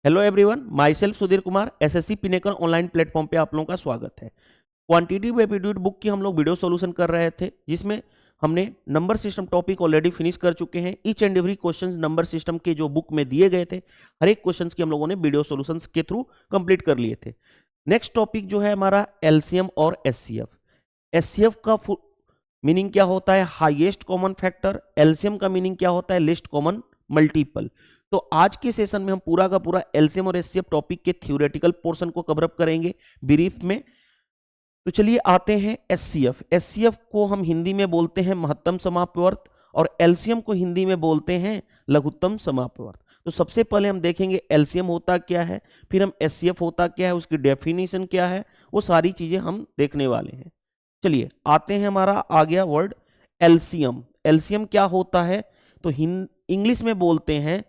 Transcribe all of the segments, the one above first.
Hello everyone, my self Sudhir Kumar. SSC pinnacle online platform पे आप लोगों का स्वागत है। क्वांटिटेटिव एप्टीट्यूड बुक की हम लोग वीडियो सॉल्यूशन कर रहे थे, जिसमें हमने number system topic already finish कर चुके हैं। Each and every question number system के जो बुक में दिए गए थे, हर एक क्वेश्चन की हम लोगों ने वीडियो सॉल्यूशन के थ्रू कंप्लीट कर लिए थे। नेक्स्ट टॉपिक जो है हमारा एलसीएम और एचसीएफ। एचसीएफ का मीनिंग क्या होता है? Highest common factor. एलसीएम का मीनिंग क्या होता है? List common multiple. तो आज के सेशन में हम पूरा का पूरा एलसीएम और एचसीएफ टॉपिक के थ्योरेटिकल पोर्शन को कवर अप करेंगे ब्रीफ में। तो चलिए आते हैं एचसीएफ। एचसीएफ को हम हिंदी में बोलते हैं महत्तम समापवर्त, और एलसीएम को हिंदी में बोलते हैं लघुत्तम समापवर्त। तो सबसे पहले हम देखेंगे एलसीएम होता क्या है, फिर हम एचसीएफ होता क्या है, उसकी डेफिनेशन क्या है, वो सारी चीजें हम देखने वाले हैं। चलिए आते हैं, हमारा आ गया वर्ड एलसीएम। एलसीएम क्या होता है? तो इंग्लिश में बोलते हैं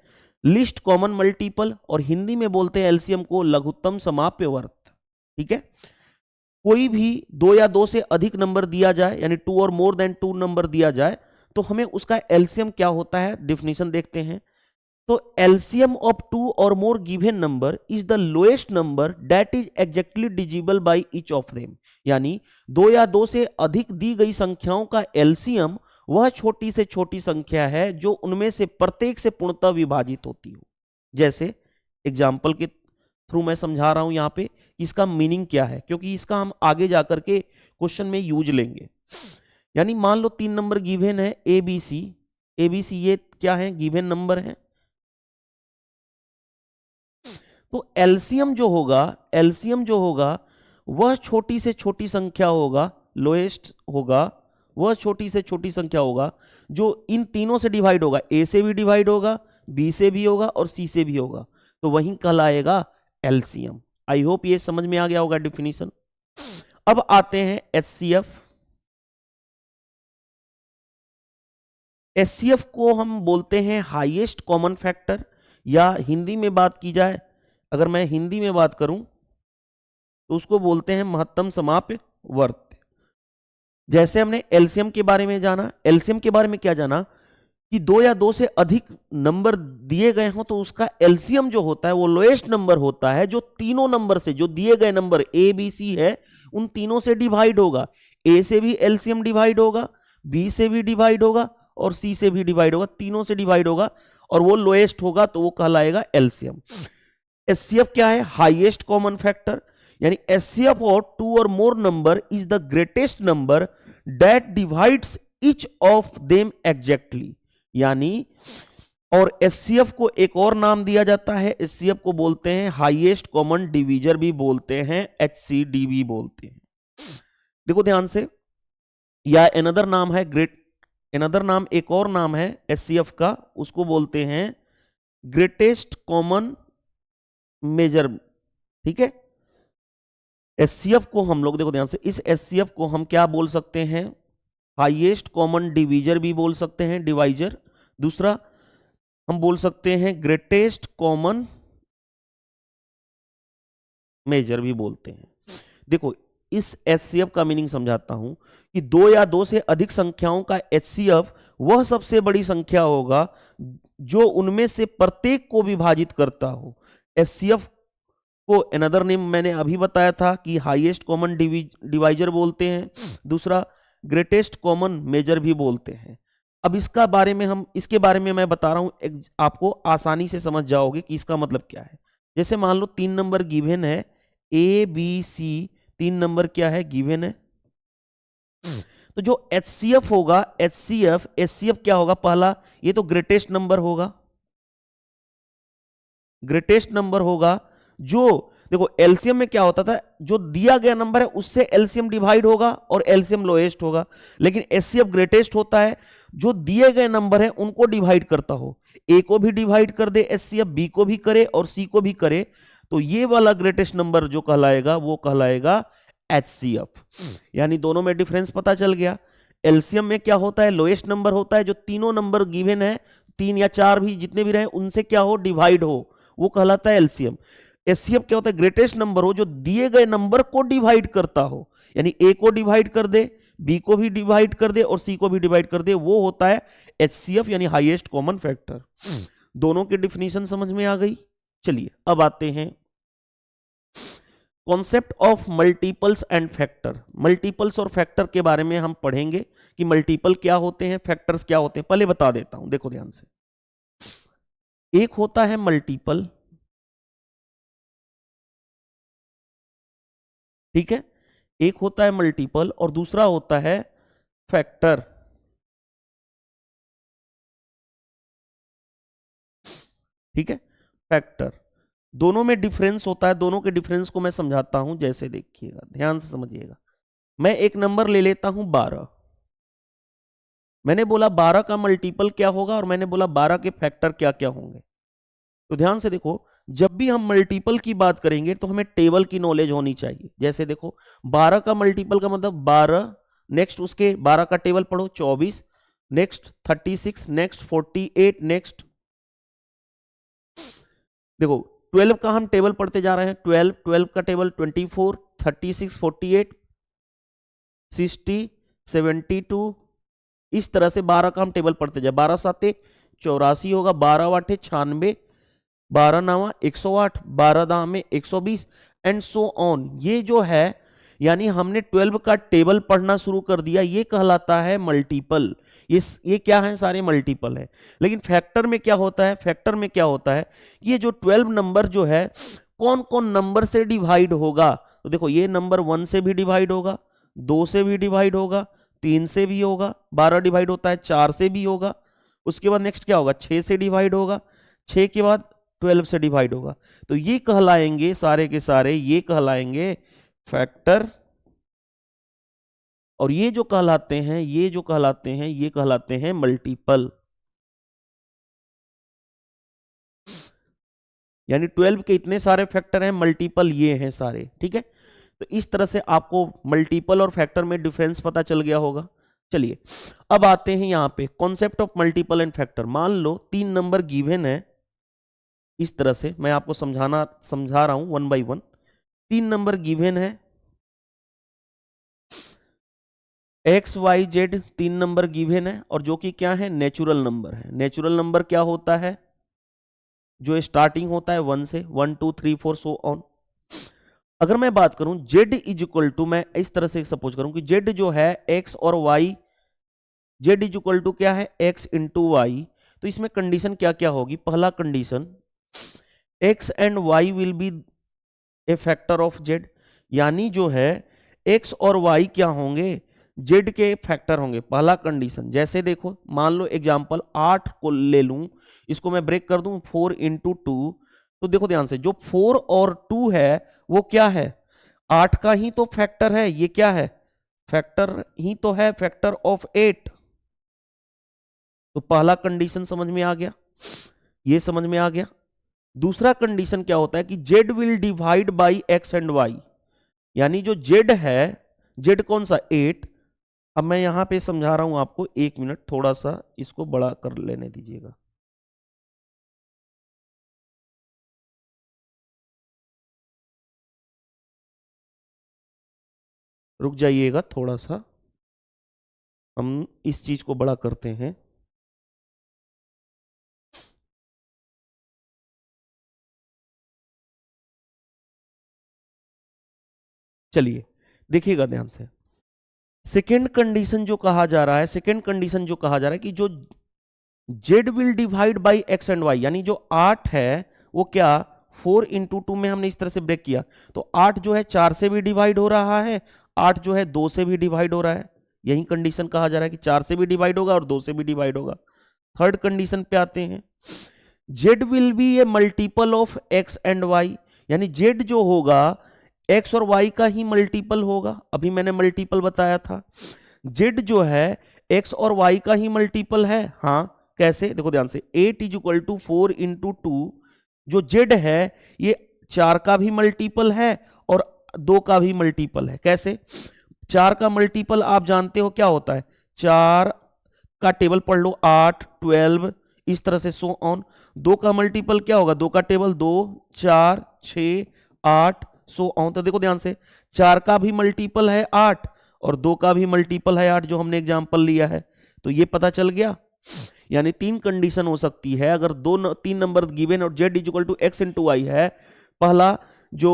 लिस्ट कॉमन मल्टीपल, और हिंदी में बोलते हैं एलसीएम को लघुत्तम समाप्यवर्त। ठीक है, कोई भी दो या दो से अधिक नंबर दिया जाए, यानी 2 और मोर देन 2 नंबर दिया जाए, तो हमें उसका एलसीएम क्या होता है, डेफिनेशन देखते हैं। तो एलसीएम ऑफ 2 और more given number is the lowest number that is exactly divisible by each of them. यानी 2 या 2 से अधिक दी गई संख्याओं का एलसीएम वह छोटी से छोटी संख्या है जो उनमें से प्रत्येक से पूर्णतः विभाजित होती हो। जैसे एग्जाम्पल के थ्रू मैं समझा रहा हूं यहां पे इसका मीनिंग क्या है, क्योंकि इसका हम आगे जाकर के क्वेश्चन में यूज लेंगे। यानी मान लो 3 नंबर गिवन है एबीसी। एबीसी ये क्या है? गिवन नंबर है। तो एलसीएम जो होगा वह छोटी से छोटी संख्या होगा, लोएस्ट होगा, वह छोटी से छोटी संख्या होगा जो इन तीनों से डिवाइड होगा। ए से भी डिवाइड होगा, बी से भी होगा और सी से भी होगा, तो वही कहलाएगा एलसीएम। आई होप ये समझ में आ गया होगा डेफिनेशन। अब आते हैं एचसीएफ। एचसीएफ को हम बोलते हैं हाईएस्ट कॉमन फैक्टर, या हिंदी में बात की जाए, अगर मैं हिंदी में बात करूं तो उसको बोलते हैं महत्तम समाप्य वर्त। जैसे हमने एलसीएम के बारे में जाना, एलसीएम के बारे में क्या जाना कि 2 या 2 से अधिक नंबर दिए गए हों तो उसका एलसीएम जो होता है वो लोएस्ट नंबर होता है, जो तीनों नंबर से, जो दिए गए नंबर ए बी सी है, उन तीनों से डिवाइड होगा। ए से भी एलसीएम डिवाइड होगा, बी से भी डिवाइड होगा और सी से भी डिवाइड होगा, तीनों से डिवाइड होगा, और वो लोएस्ट होगा तो वो कहलाएगा एलसीएम। एचसीएफ क्या है? Highest common factor. यानी एचसीएफ ऑफ 2 और मोर number is the greatest number that divides each of them exactly. यानी और एचसीएफ को एक और नाम दिया जाता है, एचसीएफ को बोलते हैं हाईएस्ट कॉमन डिवीजर भी बोलते हैं, एचसीडी भी बोलते हैं। देखो ध्यान से, या अनदर नाम है अनदर नाम, एक और नाम है एचसीएफ का, उसको बोलते हैं ग्रेटेस्ट कॉमन मेजर। ठीक है, एचसीएफ को हम लोग, देखो ध्यान से, इस एचसीएफ को हम क्या बोल सकते हैं? हाईएस्ट कॉमन डिवीजर भी बोल सकते हैं, डिवाइजर। दूसरा हम बोल सकते हैं ग्रेटेस्ट कॉमन मेजर भी बोलते हैं। देखो इस एचसीएफ का मीनिंग समझाता हूं कि 2 या 2 से अधिक संख्याओं का एचसीएफ वह सबसे बड़ी संख्या होगा जो उनमें से प्रत्येक को विभाजित करता हो। एचसीएफ को अनदर नेम मैंने अभी बताया था कि हाईएस्ट कॉमन डिवाइजर बोलते हैं, दूसरा ग्रेटेस्ट कॉमन मेजर भी बोलते हैं। अब इसके बारे में मैं बता रहा हूं, आपको आसानी से समझ जाओगे कि इसका मतलब क्या है। जैसे मान लो 3 नंबर गिवन है ए बी सी, 3 नंबर क्या है? गिवन है। तो जो एचसीएफ होगा, एचसीएफ क्या होगा? पहला, ये तो ग्रेटेस्ट नंबर होगा, ग्रेटेस्ट नंबर होगा। जो देखो एलसीएम में क्या होता था, जो दिया गया नंबर है उससे एलसीएम डिवाइड होगा और एलसीएम लोएस्ट होगा, लेकिन एचसीएफ ग्रेटेस्ट होता है, जो दिए गए नंबर है उनको डिवाइड करता हो। ए को भी डिवाइड कर दे एचसीएफ, बी को भी करे और सी को भी करे, तो ये वाला ग्रेटेस्ट नंबर जो कहलाएगा वो कहलाएगा एचसीएफ। यानी दोनों में डिफरेंस पता चल गया। एलसीएम में क्या होता है? लोएस्ट नंबर होता है, जो तीनों नंबर गिवन है, 3 या 4 भी जितने भी रहे उनसे क्या हो? डिवाइड हो, वो कहलाता है एलसीएम। एचसीएफ क्या होता है? ग्रेटेस्ट नंबर हो जो दिए गए नंबर को डिवाइड करता हो, यानी ए को डिवाइड कर दे, बी को भी डिवाइड कर दे और सी को भी डिवाइड कर दे, वो होता है एचसीएफ, यानी हाईएस्ट कॉमन फैक्टर। दोनों की डिफिनीशन समझ में आ गई। चलिए अब आते हैं concept of multiples and factor. Multiples और फैक्टर के बारे में हम पढ़ेंगे कि मल्टीपल क्या होते हैं, फैक्टर्स क्या होते हैं। पहले बता देता हूं, देखो ध्यान से। एक होता है मल्टीपल, ठीक है, एक होता है मल्टीपल और दूसरा होता है फैक्टर। ठीक है, फैक्टर, दोनों में डिफरेंस होता है। दोनों के डिफरेंस को मैं समझाता हूं, जैसे देखिएगा, ध्यान से समझिएगा। मैं एक नंबर ले लेता हूं 12। मैंने बोला 12 का मल्टीपल क्या होगा और मैंने बोला 12 के फैक्टर क्या क्या होंगे। तो ध्यान से देखो, जब भी हम मल्टीपल की बात करेंगे तो हमें टेबल की नॉलेज होनी चाहिए। जैसे देखो 12 का मल्टीपल का मतलब 12, नेक्स्ट उसके 12 का टेबल पढ़ो 24, नेक्स्ट 36, नेक्स्ट 48, नेक्स्ट देखो 12 का हम टेबल पढ़ते जा रहे हैं। 12 का टेबल 24, 36, 48, 60, 72, इस तरह से 12 का हम टेबल पढ़ते जाए। 12 साते 84 होगा, 12 आठे 96, 12 नावा 108, 12 दामे 120 एंड सो ऑन। ये जो है यानी हमने 12 का टेबल पढ़ना शुरू कर दिया, ये कहलाता है मल्टीपल। ये क्या है, सारे मल्टीपल है। लेकिन फैक्टर में क्या होता है, फैक्टर में क्या होता है, ये जो 12 नंबर जो है कौन कौन नंबर से डिवाइड होगा। तो देखो ये नंबर 1 से भी डिवाइड होगा, 2 से भी डिवाइड होगा, 3 से भी होगा, 12 डिवाइड होता है 4 से भी होगा, उसके बाद नेक्स्ट क्या होगा 6 से डिवाइड होगा, 6 के बाद 12 से डिवाइड होगा। तो ये कहलाएंगे सारे के सारे, ये कहलाएंगे फैक्टर। और ये जो कहलाते हैं, ये जो कहलाते हैं, ये कहलाते हैं मल्टीपल। यानी 12 के इतने सारे फैक्टर हैं, मल्टीपल ये हैं सारे। ठीक है, तो इस तरह से आपको मल्टीपल और फैक्टर में डिफरेंस पता चल गया होगा। चलिए अब आते हैं यहां पे concept of multiple and factor. मान लो 3 नंबर गिवन है, इस तरह से मैं आपको समझा रहा हूं 1 बाई 1। 3 नंबर गिवन है, X Y Z 3 number given है, और जो कि क्या है, नेचुरल नंबर है। नेचुरल नंबर क्या होता है, जो स्टार्टिंग होता है 1 से, 1 2 3 4 सो ऑन। अगर मैं बात करूं z इज इक्वल टू, मैं इस तरह से सपोज करूं कि z जो है x और y, z is equal to क्या है, x इंटू वाई। तो इसमें कंडीशन क्या क्या होगी। पहला condition, x and y will be A factor of z, यानी जो है x और y क्या होंगे, z के फैक्टर होंगे। पहला कंडीशन। जैसे देखो मान लो एग्जांपल 8 को ले लूं, इसको मैं ब्रेक कर दूं 4 इंटू 2। तो देखो ध्यान से, जो 4 और 2 है वो क्या है, 8 का ही तो फैक्टर है। ये क्या है, फैक्टर ही तो है, फैक्टर ऑफ 8। तो पहला कंडीशन समझ में आ गया, ये समझ में आ गया। दूसरा कंडीशन क्या होता है कि z will divide by x and y, यानी जो z है, z कौन सा 8। अब मैं यहां पे समझा रहा हूं आपको, 1 मिनट, थोड़ा सा इसको बड़ा कर लेने दीजिएगा। रुक जाइएगा थोड़ा सा, हम इस चीज को बड़ा करते हैं। चलिए देखिएगा ध्यान से, सेकेंड कंडीशन जो कहा जा रहा है, सेकेंड कंडीशन जो कहा जा रहा है कि जो z will divide by x and y, यानी जो 8 है वो क्या, 4 इंटू 2 में हमने इस तरह से ब्रेक किया, तो 8 जो है 4 से भी डिवाइड हो रहा है, 8 जो है 2 से भी डिवाइड हो रहा है। यही कंडीशन कहा जा रहा है कि 4 से भी डिवाइड होगा और 2 से भी डिवाइड होगा। थर्ड कंडीशन पे आते हैं, z will be A multiple of x and y, यानी z जो होगा x और y का ही मल्टीपल होगा। अभी मैंने मल्टीपल बताया था, z जो है x और y का ही मल्टीपल है। हाँ कैसे, देखो ध्यान से, 8 इज इक्वल टू 4 इंटू 2, जो z है ये 4 का भी मल्टीपल है और 2 का भी मल्टीपल है। कैसे, 4 का मल्टीपल आप जानते हो क्या होता है, 4 का टेबल पढ़ लो 8, 12, इस तरह से सो ऑन। 2 का मल्टीपल क्या होगा, 2 का टेबल 2, 4, 6, 8 सो ऑन। तो देखो ध्यान से, 4 का भी मल्टीपल है 8 और 2 का भी मल्टीपल है 8, जो हमने एग्जांपल लिया है। तो ये पता चल गया। यानी तीन कंडीशन हो सकती है अगर तीन नंबर गिवन और z equal to x into Y है। पहला जो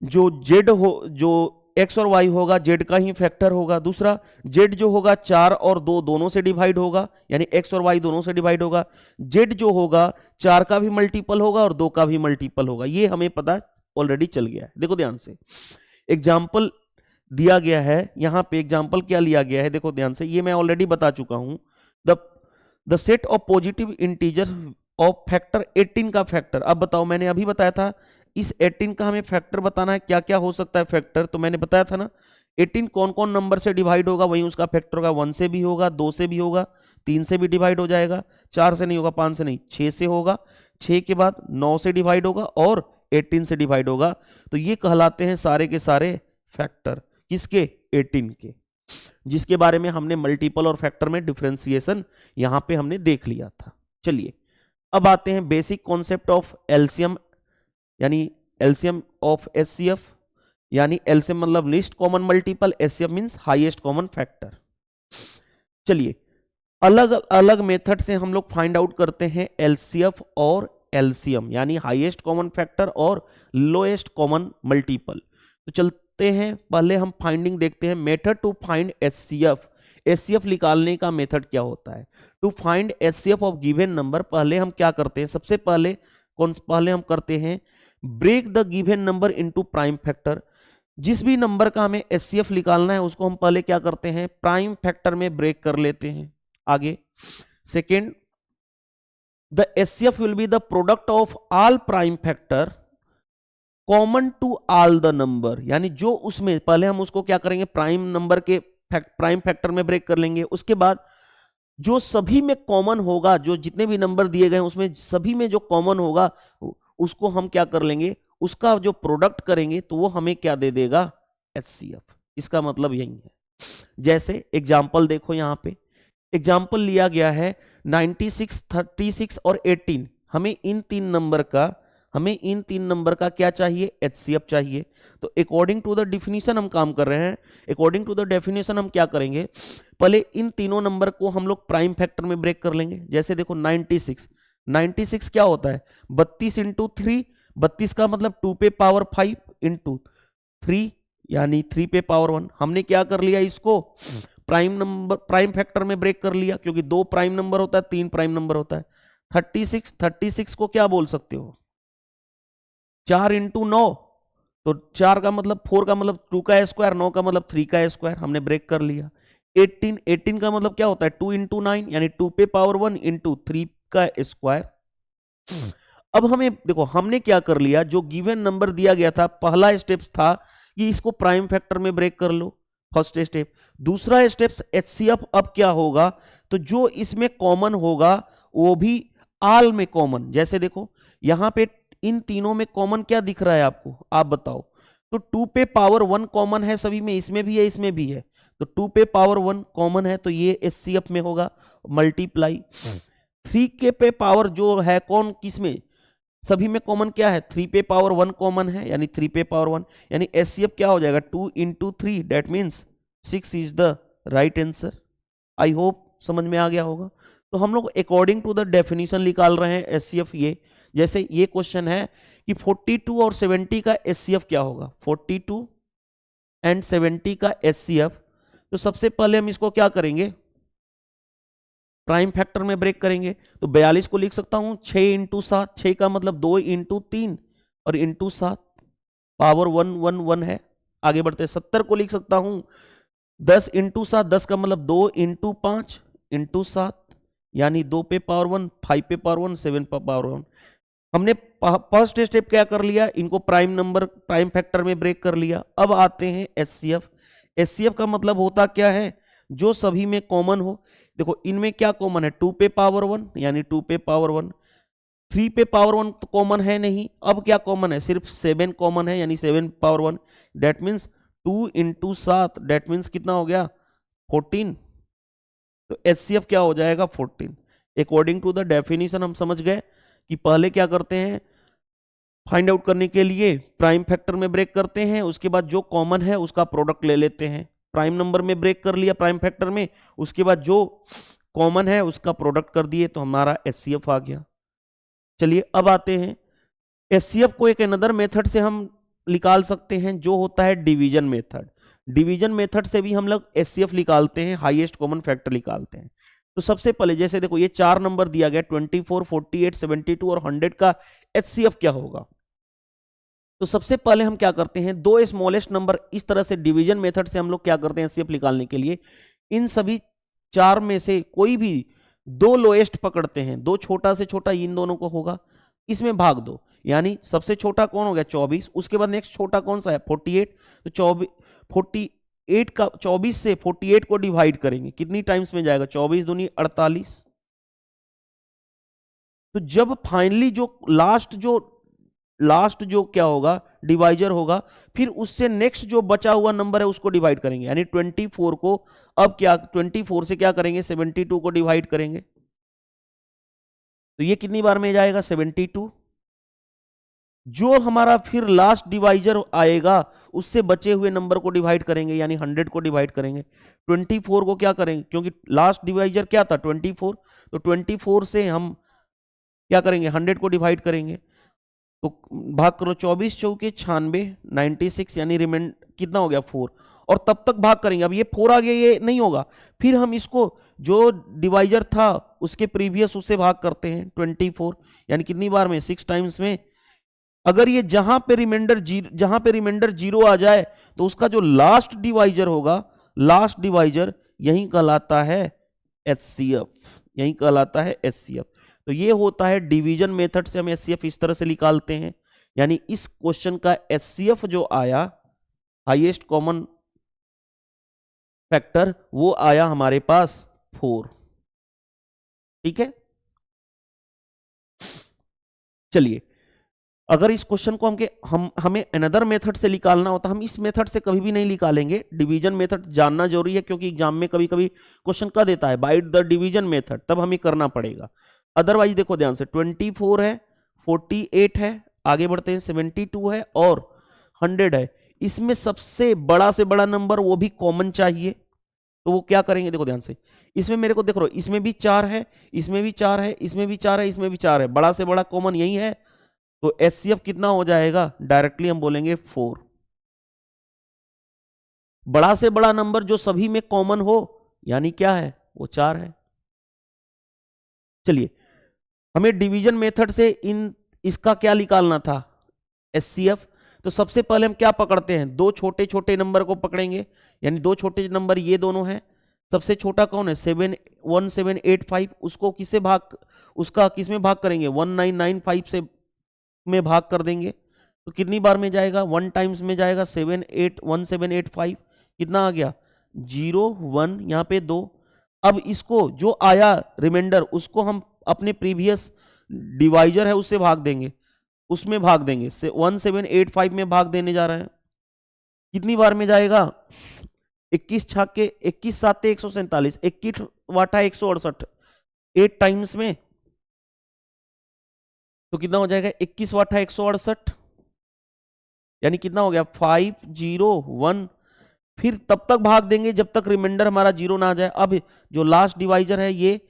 z हो, जो x और y होगा z का ही फैक्टर होगा। दूसरा z जो होगा 4 और 2 दोनों से डिवाइड होगा, यानी x और y दोनों से डिवाइड होगा। z जो होगा 4 का भी मल्टीपल होगा और 2 का भी मल्टीपल होगा। ये हमें पता ऑलरेडी चल गया है। देखो ध्यान से एग्जाम्पल दिया गया है, यहां पे एग्जाम्पल क्या लिया गया है, देखो ध्यान से, ये मैं ऑलरेडी बता चुका हूं। The set of positive integer of factor 18 का फैक्टर। अब बताओ, मैंने अभी बताया था इस 18 का हमें फैक्टर बताना है, क्या क्या हो सकता है फैक्टर। तो मैंने बताया था ना 18 कौन कौन नंबर से डिवाइड होगा, वहीं उसका फैक्टर होगा। 1 से भी होगा, 2 से भी होगा, 3 से भी डिवाइड हो जाएगा, 4 से नहीं होगा, 5 से नहीं, 6 से होगा, 6 के बाद 9 से डिवाइड होगा और 18 से डिवाइड होगा। तो ये कहलाते हैं सारे के सारे फैक्टर, किसके, 18 के, जिसके बारे में हमने मल्टीपल और फैक्टर में डिफरेंशिएशन यहां पे हमने देख लिया था। चलिए अब आते हैं बेसिक कॉन्सेप्ट ऑफ एलसीएम, यानी एलसीएम ऑफ एचसीएफ, यानी एलसीएम मतलब least common multiple, HCF means highest common factor. चलिए अलग अलग मेथड से हम लोग फाइंड आउट करते हैं एलसीएफ और एलसीएम, यानी हाईएस्ट कॉमन फैक्टर और लोएस्ट कॉमन मल्टीपल। तो चलते हैं, पहले हम फाइंडिंग देखते हैं। Method to find HCF, HCF निकालने का मेथड क्या होता है। To find HCF of given number, पहले हम क्या करते हैं, सबसे पहले हम करते हैं break the given number into prime factor. जिस भी नंबर का हमें एचसीएफ निकालना है उसको हम पहले क्या करते हैं, प्राइम फैक्टर में ब्रेक कर लेते हैं। आगे second, the HCF will be the product of all prime factor common to all the number, यानी जो उसमें, पहले हम उसको क्या करेंगे, प्राइम नंबर के प्राइम फैक्टर में ब्रेक कर लेंगे। उसके बाद जो सभी में कॉमन होगा, जो जितने भी नंबर दिए गए हैं उसमें सभी में जो कॉमन होगा उसको हम क्या कर लेंगे, उसका जो प्रोडक्ट करेंगे तो वो हमें क्या दे देगा, एचसीएफ। इसका मतलब यही है। जैसे एग्जाम्पल देखो, यहां पे एग्जाम्पल लिया गया है 96, 36 और 18। हमें इन तीन नंबर का क्या चाहिए, एचसीएफ चाहिए। तो अकॉर्डिंग टू द डेफिनेशन हम काम कर रहे हैं। अकॉर्डिंग टू द डेफिनेशन हम क्या करेंगे, पहले इन तीनों नंबर को हम लोग प्राइम फैक्टर में ब्रेक कर लेंगे। जैसे देखो 96 क्या होता है, 32 इंटू 3, 32 का मतलब 2 पे पावर 5 इंटू 3, यानी 3 पे पावर 1। हमने क्या कर लिया, इसको प्राइम फैक्टर में ब्रेक कर लिया, क्योंकि 2 प्राइम नंबर होता है, 3 प्राइम नंबर होता है। 36 को क्या बोल सकते हो, 4 इंटू 9, तो 4 का मतलब 4 का मतलब 2 का स्क्वायर, 9 का मतलब 3 का स्क्वायर, हमने ब्रेक कर लिया। 18 का मतलब क्या होता है, 2 इंटू 9, यानी 2 पे पावर 1 इंटू 3 का स्क्वायर। अब हमें देखो, हमने क्या कर लिया, जो गिवन नंबर दिया गया था, पहला स्टेप था कि इसको प्राइम फैक्टर में ब्रेक कर लो, फर्स्ट स्टेप। दूसरा स्टेप एचसीएफ अब क्या होगा, तो जो इसमें कॉमन होगा वो भी आल में कॉमन। जैसे देखो यहां पे इन तीनों में कॉमन क्या दिख रहा है आपको, आप बताओ। तो 2 पे पावर 1 कॉमन है सभी में, इसमें भी है, इसमें भी है। तो 2 पे पावर 1 कॉमन है, तो ये एचसीएफ में होगा, मल्टीप्लाई 3 के पे पावर जो है कौन, किसमें, सभी में कॉमन क्या है, 3 पे पावर 1 कॉमन है, यानी 3 पे पावर 1, यानी एचसीएफ क्या हो जाएगा, 2 into 3, that means 6 is the right answer. I hope समझ में आ गया होगा। तो हम लोग अकॉर्डिंग टू द डेफिनेशन निकाल रहे हैं एचसीएफ। ये जैसे ये क्वेश्चन है कि 42 और 70 का एचसीएफ क्या होगा, 42 एंड 70 का एचसीएफ। तो सबसे पहले हम इसको क्या करेंगे, प्राइम फैक्टर में ब्रेक करेंगे। तो 42 को लिख सकता हूं 6 इंटू 7, 6 का मतलब 2 इंटू 3 और इंटू 7, पावर 1 है। आगे बढ़ते 70 को लिख सकता हूं 10 इंटू 7, 10 का मतलब 2 इंटू 5 इंटू 7, यानी 2 पे पावर 1, 5 पे पावर 1, 7 पे पावर 1। हमने फर्स्ट स्टेप क्या कर लिया, इनको प्राइम फैक्टर में ब्रेक कर लिया। अब आते हैं एचसीएफ। एचसीएफ का मतलब होता क्या है, जो सभी में कॉमन हो। देखो इनमें क्या कॉमन है, 2 पे पावर 1, यानी 2 पे पावर 1, 3 पे पावर 1 तो कॉमन है नहीं। अब क्या कॉमन है, सिर्फ 7 कॉमन है, यानी 7 power 1, that means 2 into 7, that means कितना हो गया, 14। तो एचसीएफ क्या हो जाएगा, 14। अकॉर्डिंग टू द डेफिनेशन हम समझ गए कि पहले क्या करते हैं, फाइंड आउट करने के लिए प्राइम फैक्टर में ब्रेक करते हैं, उसके बाद जो कॉमन है उसका प्रोडक्ट ले लेते हैं। प्राइम नंबर में ब्रेक कर लिया प्राइम फैक्टर में, उसके बाद जो कॉमन है उसका प्रोडक्ट कर दिए तो हमारा HCF आ गया। चलिए अब आते हैं, HCF को एक अनदर मेथड से हम निकाल सकते हैं जो होता है डिवीजन मेथड। डिवीजन मेथड से भी हम लोग HCF निकालते हैं, हाईएस्ट कॉमन फैक्टर निकालते हैं। तो सबसे पहले जैसे देखो ये 4 नंबर दिया गया 24, 48, 72 और 100 का HCF क्या होगा। तो सबसे पहले हम क्या करते हैं, दो स्मॉलेस्ट नंबर इस तरह से डिवीजन मेथड से हम लोग क्या करते हैं HCF निकालने के लिए, इन सभी 4 में से कोई भी 2 लोएस्ट पकड़ते हैं, 2 छोटा से छोटा इन दोनों को होगा, इसमें भाग दो। यानी सबसे छोटा कौन हो गया 24, उसके बाद नेक्स्ट छोटा कौन सा है 48, तो 48 का 24 से 48 को डिवाइड करेंगे, कितनी टाइम्स में जाएगा 24 दूनी 48। तो जब फाइनली जो लास्ट जो क्या होगा डिवाइजर होगा, फिर उससे नेक्स्ट जो बचा हुआ नंबर है उसको डिवाइड करेंगे। यानी 24 को अब क्या 24 से क्या करेंगे 72 को डिवाइड करेंगे, तो ये कितनी बार में जाएगा 72। जो हमारा फिर लास्ट डिवाइजर आएगा उससे बचे हुए नंबर को डिवाइड करेंगे, यानी 100 को डिवाइड करेंगे। 24 को क्या करेंगे, क्योंकि लास्ट डिवाइजर क्या था 24, तो 24 से हम क्या करेंगे 100 को डिवाइड करेंगे, तो भाग करो 24 चौके 96, 96 यानी रिमेंड कितना हो गया 4, और तब तक भाग करेंगे। अब ये 4 आ गया, ये नहीं होगा, फिर हम इसको जो डिवाइजर था उसके प्रीवियस उससे भाग करते हैं 24, यानी कितनी बार में 6 टाइम्स में। अगर ये जहां पे रिमाइंडर 0 आ जाए तो उसका जो लास्ट डिवाइजर होगा, लास्ट डिवाइजर यही कहलाता है HCF, यही कहलाता है HCF। तो ये होता है डिवीजन मेथड से हम HCF इस तरह से निकालते हैं। यानी इस क्वेश्चन का HCF जो आया, हाईएस्ट कॉमन फैक्टर, वो आया हमारे पास 4। ठीक है, चलिए अगर इस क्वेश्चन को हमें अनदर मेथड से निकालना होता, हम इस मेथड से कभी भी नहीं निकालेंगे। डिवीजन मेथड जानना जरूरी है, क्योंकि एग्जाम में कभी कभी क्वेश्चन का देता है बाय द डिवीजन मेथड, तब हमें करना पड़ेगा। अदरवाइज देखो ध्यान से, 24 है, 48 है, आगे बढ़ते हैं 72 है और 100 है। इसमें सबसे बड़ा से बड़ा नंबर वो भी कॉमन चाहिए, तो वो क्या करेंगे देखो ध्यान से, इसमें मेरे को देख रहे हो इसमें भी 4 है, इसमें भी 4 है, इसमें भी 4 है, इसमें भी 4 है, बड़ा से बड़ा कॉमन यही है, तो HCF कितना हो जाएगा, डायरेक्टली हम बोलेंगे 4। बड़ा से बड़ा नंबर जो सभी में कॉमन हो, यानी क्या है वो 4 है। चलिए हमें डिवीजन मेथड से इसका क्या निकालना था HCF, तो सबसे पहले हम क्या पकड़ते हैं, 2 छोटे छोटे नंबर को पकड़ेंगे। यानी 2 छोटे नंबर ये दोनों हैं, सबसे छोटा कौन है 1785, उसको उसका किस में भाग करेंगे 1995 से में भाग कर देंगे, तो कितनी बार में जाएगा 1 टाइम्स में जाएगा 1785, कितना आ गया 0 1, यहाँ पे 2। अब इसको जो आया रिमाइंडर उसको हम अपने प्रीवियस डिवाइजर है उससे भाग देंगे, उसमें भाग देंगे 1785 में भाग देने जा रहे हैं, कितनी बार में जाएगा 21 छाके 21 साते 147, 21 वाटा 168, 8 टाइम्स में, तो कितना हो जाएगा 21 वाटा 168, यानी कितना हो गया 501। फिर तब तक भाग देंगे जब तक रिमाइंडर हमारा 0 ना आ जाए। अब जो लास्ट डिवाइजर है ये,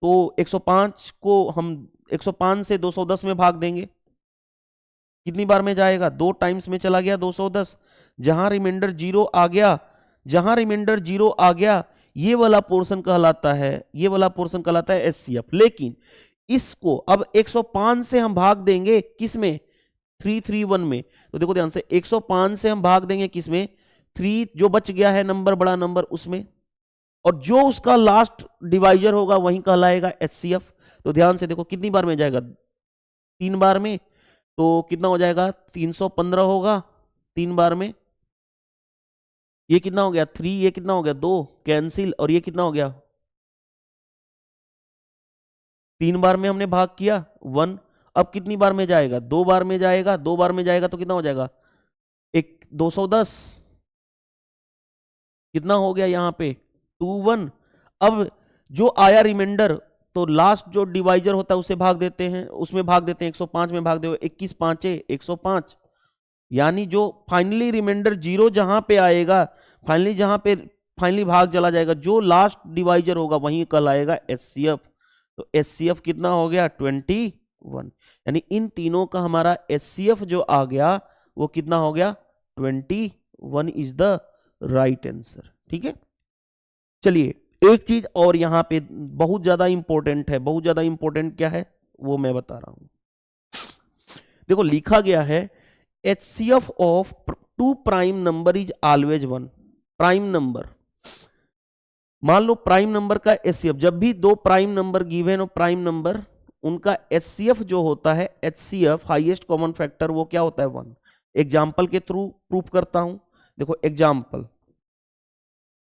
तो 105 को हम 105 से 210 में भाग देंगे, कितनी बार में जाएगा 2 टाइम्स में चला गया 210। जहां रिमाइंडर 0 आ गया, जहां रिमाइंडर 0 आ गया, ये वाला पोर्शन कहलाता है, ये वाला पोर्शन कहलाता है HCF। लेकिन इसको अब 105 से हम भाग देंगे किसमें 331 में, तो देखो ध्यान से 105 से हम भाग देंगे किसमें 3, जो बच गया है नंबर बड़ा नंबर उसमें, और जो उसका लास्ट डिवाइजर होगा वही कहलाएगा HCF। तो ध्यान से देखो कितनी बार में जाएगा 3 बार में, तो कितना हो जाएगा 315 होगा 3 बार में, ये कितना हो गया 3, ये कितना हो गया 2 कैंसिल, और ये कितना हो गया 3 बार में हमने भाग किया 1। अब कितनी बार में जाएगा 2 बार में जाएगा, 2 बार में जाएगा तो कितना हो जाएगा 210, कितना हो गया यहाँ पे 21। अब जो आया रिमाइंडर, तो लास्ट जो डिवाइजर होता है उसे भाग देते हैं, उसमें भाग देते हैं 105 में भाग दे 21 पांचे 105, यानी जो फाइनली रिमाइंडर 0 जहां पे आएगा, फाइनली जहां पे फाइनली भाग चला जाएगा, जो लास्ट डिवाइजर होगा वही कहलाएगा HCF। तो HCF कितना हो गया 21, यानी इन तीनों का हमारा HCF जो आ गया वो कितना हो गया 21 इज द राइट आंसर। ठीक है, चलिए एक चीज और यहाँ पे बहुत ज्यादा इंपॉर्टेंट है, बहुत ज्यादा इंपॉर्टेंट क्या है वो मैं बता रहा हूं। देखो लिखा गया है HCF of two prime number is always 1। Prime number, मान लो प्राइम नंबर का HCF, जब भी दो प्राइम नंबर गिवन हो प्राइम नंबर, उनका HCF जो होता है, HCF हाईएस्ट कॉमन फैक्टर, वो क्या होता है 1। एग्जाम्पल के थ्रू प्रूफ करता हूं। देखो एग्जाम्पल,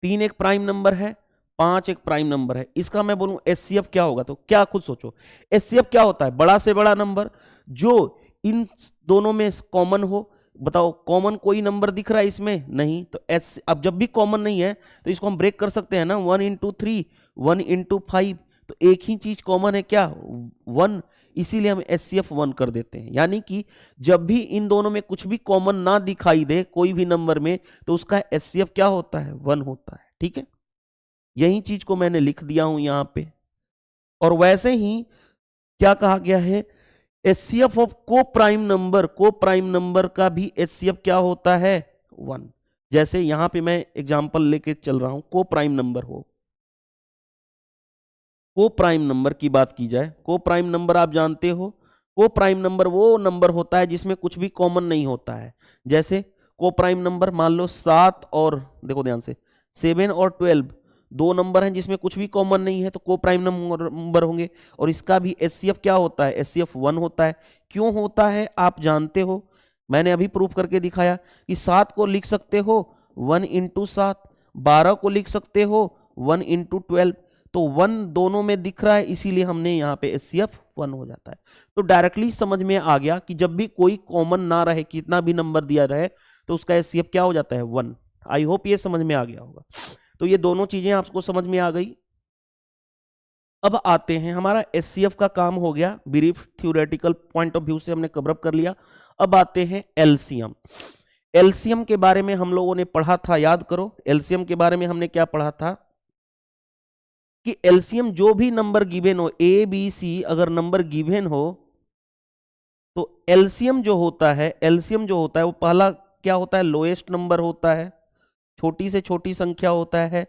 3 एक प्राइम नंबर है, 5 एक प्राइम नंबर है, इसका मैं बोलूं HCF क्या होगा, तो क्या खुद सोचो HCF क्या होता है, बड़ा से बड़ा नंबर जो इन दोनों में कॉमन हो। बताओ कॉमन कोई नंबर दिख रहा है इसमें, नहीं, तो अब जब भी कॉमन नहीं है तो इसको हम ब्रेक कर सकते हैं ना, 1 into 3, 1 into 5, तो एक ही चीज कॉमन है क्या 1, इसीलिए हम HCF 1 कर देते हैं। यानी कि जब भी इन दोनों में कुछ भी कॉमन ना दिखाई दे कोई भी नंबर में, तो उसका HCF क्या होता है 1 होता है। ठीक है, यही चीज को मैंने लिख दिया हूं यहां पे। और वैसे ही क्या कहा गया है, HCF ऑफ को प्राइम नंबर, को प्राइम नंबर का भी HCF क्या होता है 1। जैसे यहां पे मैं एग्जांपल लेके चल रहा हूं, को प्राइम नंबर हो, को प्राइम नंबर की बात की जाए, को प्राइम नंबर आप जानते हो, को प्राइम नंबर वो नंबर होता है जिसमें कुछ भी कॉमन नहीं होता है। जैसे को प्राइम नंबर मान लो 7 और, देखो ध्यान से, 7 और 12 दो नंबर हैं जिसमें कुछ भी कॉमन नहीं है, तो को प्राइम नंबर होंगे। और इसका भी HCF क्या होता है, HCF 1 होता है। क्यों होता है आप जानते हो, मैंने अभी प्रूफ करके दिखाया कि 7 को लिख सकते हो 1 into 7, 12 को लिख सकते हो 1 into 12, तो 1 दोनों में दिख रहा है, इसीलिए हमने यहाँ पे HCF 1 हो जाता है। तो डायरेक्टली समझ में आ गया कि जब भी कोई कॉमन ना रहे, कितना भी नंबर दिया रहे, तो उसका HCF क्या हो जाता है 1। आई होप ये समझ में आ गया होगा। तो ये दोनों चीजें आपको समझ में आ गई। अब आते हैं, हमारा HCF का काम हो गया, brief theoretical point of view से हमने कवर अप कर लिया। अब आते हैं LCM। LCM के बारे में हम लोगों ने पढ़ा था, याद करो LCM के बारे में हमने क्या पढ़ा था कि LCM जो भी नंबर गिवन हो, ABC अगर नंबर गिवन हो, तो LCM जो होता है, LCM जो होता है वो पहला क्या होता है, लोएस्ट नंबर होता है, छोटी से छोटी संख्या होता है।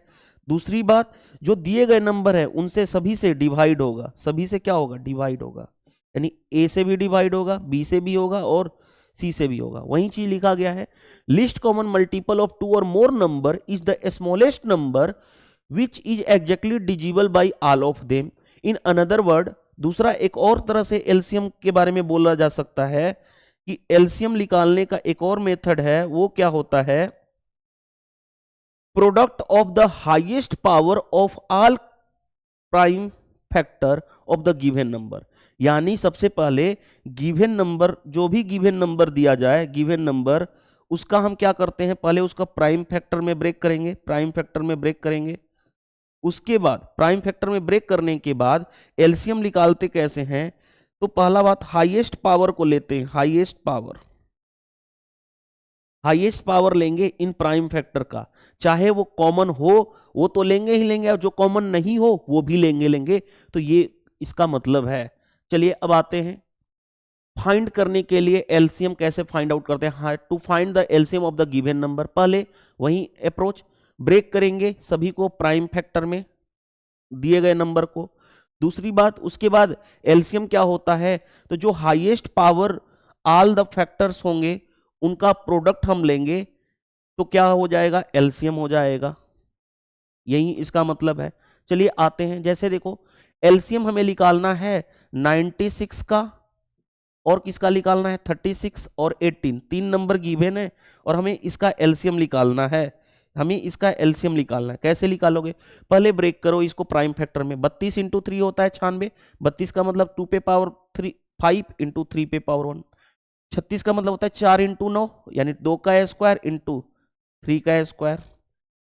दूसरी बात, जो दिए गए नंबर है उनसे सभी से डिवाइड होगा, सभी से क्या होगा डिवाइड होगा, यानी A से भी डिवाइड होगा, B से भी होगा और C से भी होगा। वही चीज लिखा गया है, लिस्ट कॉमन मल्टीपल ऑफ 2 और मोर number is the smallest number which is exactly डिजिबल by all of them. In another word, दूसरा एक और तरह से LCM के बारे में बोला जा सकता है कि LCM निकालने का एक और मेथड है, वो क्या होता है, product of the highest power of all prime factor of the given number. यानी सबसे पहले गिवन नंबर, जो भी गिवन नंबर दिया जाए, गिवन नंबर, उसका हम क्या करते हैं, पहले उसका प्राइम फैक्टर में ब्रेक करेंगे, प्राइम फैक्टर में ब्रेक करेंगे। उसके बाद प्राइम फैक्टर में ब्रेक करने के बाद LCM निकालते कैसे हैं, तो पहला बात हाईएस्ट पावर को लेते हैं, हाईएस्ट पावर, हाईएस्ट पावर लेंगे इन प्राइम फैक्टर का, चाहे वो कॉमन हो वो तो लेंगे ही लेंगे, और जो कॉमन नहीं हो वो भी लेंगे। तो ये इसका मतलब है। चलिए अब आते हैं फाइंड करने के लिए LCM कैसे फाइंड आउट करते हैं। To find the LCM of the given number, पहले वही अप्रोच, ब्रेक करेंगे सभी को प्राइम फैक्टर में दिए गए नंबर को। दूसरी बात, उसके बाद LCM क्या होता है, तो जो highest power all the factors होंगे उनका प्रोडक्ट हम लेंगे, तो क्या हो जाएगा LCM हो जाएगा, यही इसका मतलब है। चलिए आते हैं, जैसे देखो LCM हमें निकालना है 96 का, और किसका निकालना है 36 और 18, 3 नंबर गिवन है और हमें इसका LCM निकालना है, हमें इसका LCM निकालना है। कैसे निकालोगे, पहले ब्रेक करो इसको प्राइम फैक्टर में, 32 इंटू 3 होता है 96, 32 का मतलब 2 पे पावर 3 5 इंटू 3 पे पावर 1, 36 का मतलब होता है 4 इंटू 9 यानी 2 का स्क्वायर इंटू 3 का स्क्वायर,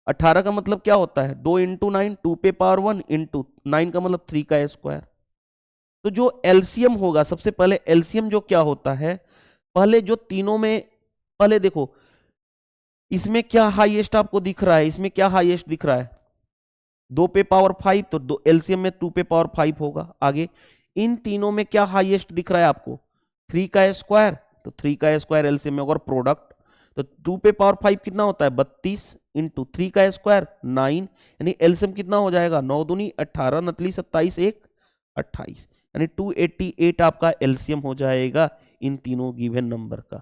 18 का मतलब क्या होता है 2 इंटू 9, 2 पे पावर 1 इंटू 9 का मतलब 3 का स्क्वायर। तो जो LCM होगा, सबसे पहले LCM जो क्या होता है, पहले जो तीनों में, पहले देखो इसमें क्या हाईएस्ट आपको दिख रहा है, इसमें क्या हाईएस्ट दिख रहा है, 2 पे पावर 5, तो दो एलसीएम में 2 पे पावर 5 होगा। आगे इन तीनों में क्या हाईएस्ट दिख रहा है आपको, 3 का स्क्वायर, तो 3 का स्क्वायर एलसीएम में, और प्रोडक्ट तो 2 पे पावर 5 कितना होता है 32 इंटू 3 का स्क्वायर 9, यानी एलसीएम कितना हो जाएगा 9 दूनी 18, नतली 27 1 28, यानी 288 आपका एलसीएम हो जाएगा इन तीनों गिवन नंबर का।